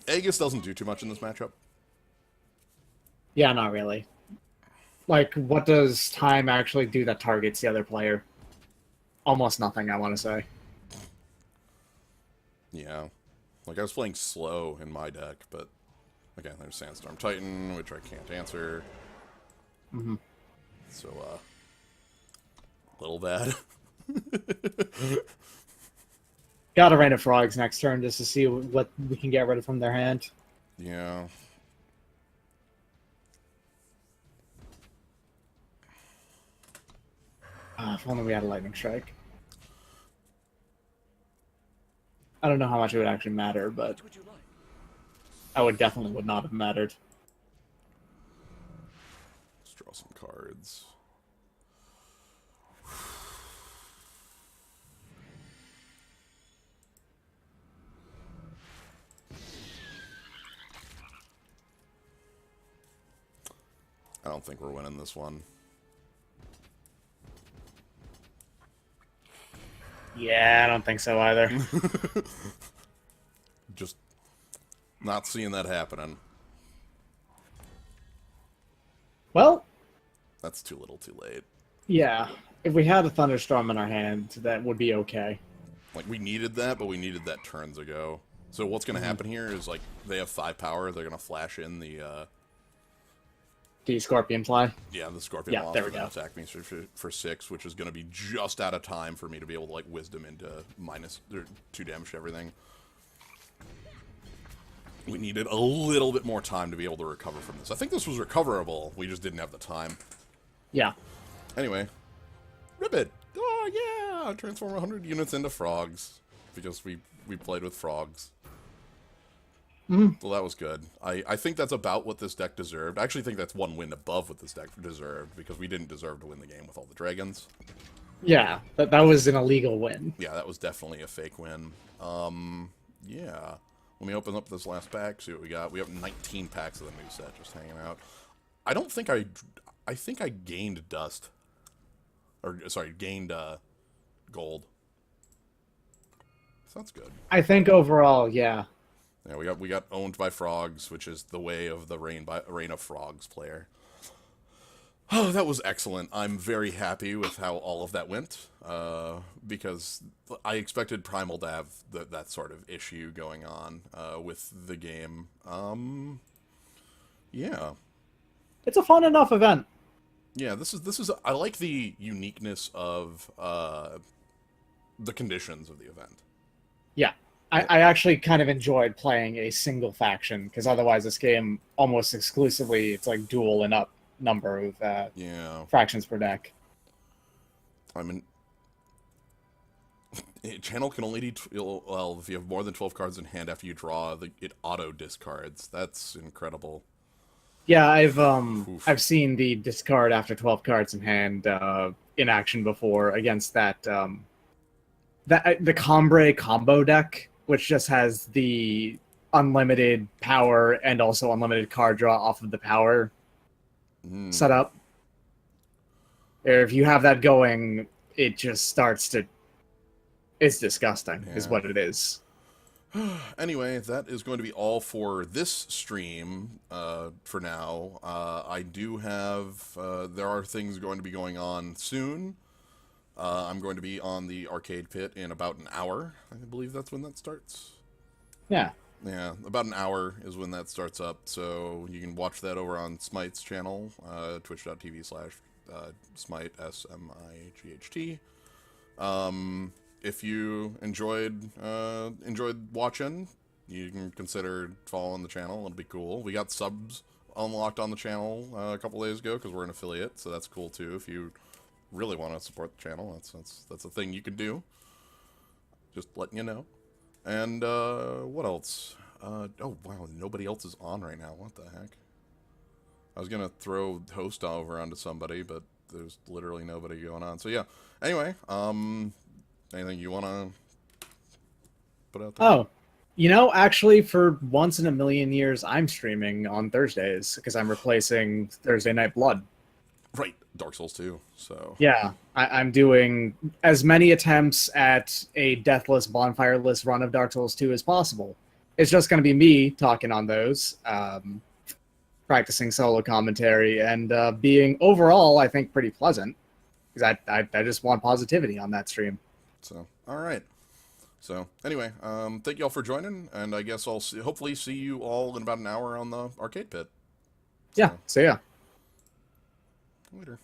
Aegis doesn't do too much in this matchup. Yeah, not really. Like, what does time actually do that targets the other player? Almost nothing, I want to say. Yeah. Like, I was playing slow in my deck, but... Again, there's Sandstorm Titan, which I can't answer. Mm-hmm. So, little bad. Got a Rain of Frogs next turn just to see what we can get rid of from their hand. Yeah. If only we had a Lightning Strike. I don't know how much it would actually matter, but What would you like? I would definitely would not have mattered. Let's draw some cards. I don't think we're winning this one. Yeah, I don't think so either. Just not seeing that happening. Well, That's too little too late. yeah. If we had a Thunderstorm in our hand, that would be okay. Like, we needed that, but we needed that turns ago. So what's going to happen here is, like, they have 5 power. They're going to flash in the, The Scorpion Fly. yeah, the Scorpion Yeah, there we Monster and go. attack me for 6, which is going to be just out of time for me to be able to, like, Wisdom into minus or 2 damage to everything. We needed a little bit more time to be able to recover from this. I think this was recoverable. We just didn't have the time. Yeah. Anyway, Ribbit. Oh, yeah! Transform 100 units into frogs. Because we played with frogs. Well, that was good. I think that's about what this deck deserved. I actually think that's one win above what this deck deserved, because we didn't deserve to win the game with all the dragons. Yeah, that was an illegal win. Yeah, that was definitely a fake win. Yeah. Let me open up this last pack, see what we got. We have 19 packs of the new set just hanging out. I don't think I think I gained dust. Or, sorry, gained, gold. So that's good. I think overall, yeah. Yeah, we got owned by frogs, which is the way of the Rain of Frogs player. Oh, that was excellent. I'm very happy with how all of that went, because I expected Primal to have that sort of issue going on with the game. Yeah. It's a fun enough event. Yeah, this is I like the uniqueness of the conditions of the event. Yeah. I actually kind of enjoyed playing a single faction, because otherwise this game almost exclusively, it's like dual and up number of Yeah. fractions per deck. I mean, a channel can only do, well, if you have more than 12 cards in hand after you draw, it auto discards. That's incredible. Yeah, I've Oof. I've seen the discard after 12 cards in hand in action before against that the Combre combo deck, which just has the unlimited power and also unlimited card draw off of the power setup. If you have that going, it just starts to... It's disgusting, is Yeah. what it is. Anyway, that is going to be all for this stream for now. I do have... there are things going to be going on soon. I'm going to be on the arcade pit in about an hour. I believe that's when that starts. Yeah. Yeah, about an hour is when that starts up, so you can watch that over on Smite's channel, twitch.tv/Smite, SMIGHT. If you enjoyed watching, you can consider following the channel. It'll be cool. We got subs unlocked on the channel a couple days ago because we're an affiliate, so that's cool too. If you really want to support the channel, that's a thing you can do. Just letting you know. And, what else? Oh, wow, nobody else is on right now. What the heck? I was gonna throw host over onto somebody, but there's literally nobody going on. So, yeah. Anyway, anything you want to put out there? Oh, actually, for once in a million years, I'm streaming on Thursdays because I'm replacing Thursday Night Blood. Right, Dark Souls 2, so... Yeah, I'm doing as many attempts at a deathless, bonfireless run of Dark Souls 2 as possible. It's just going to be me talking on those. practicing solo commentary and being overall, I think, pretty pleasant. Because I just want positivity on that stream. So, all right. So, anyway, thank you all for joining, and I guess I'll hopefully see you all in about an hour on the arcade pit. Yeah, so yeah. Later.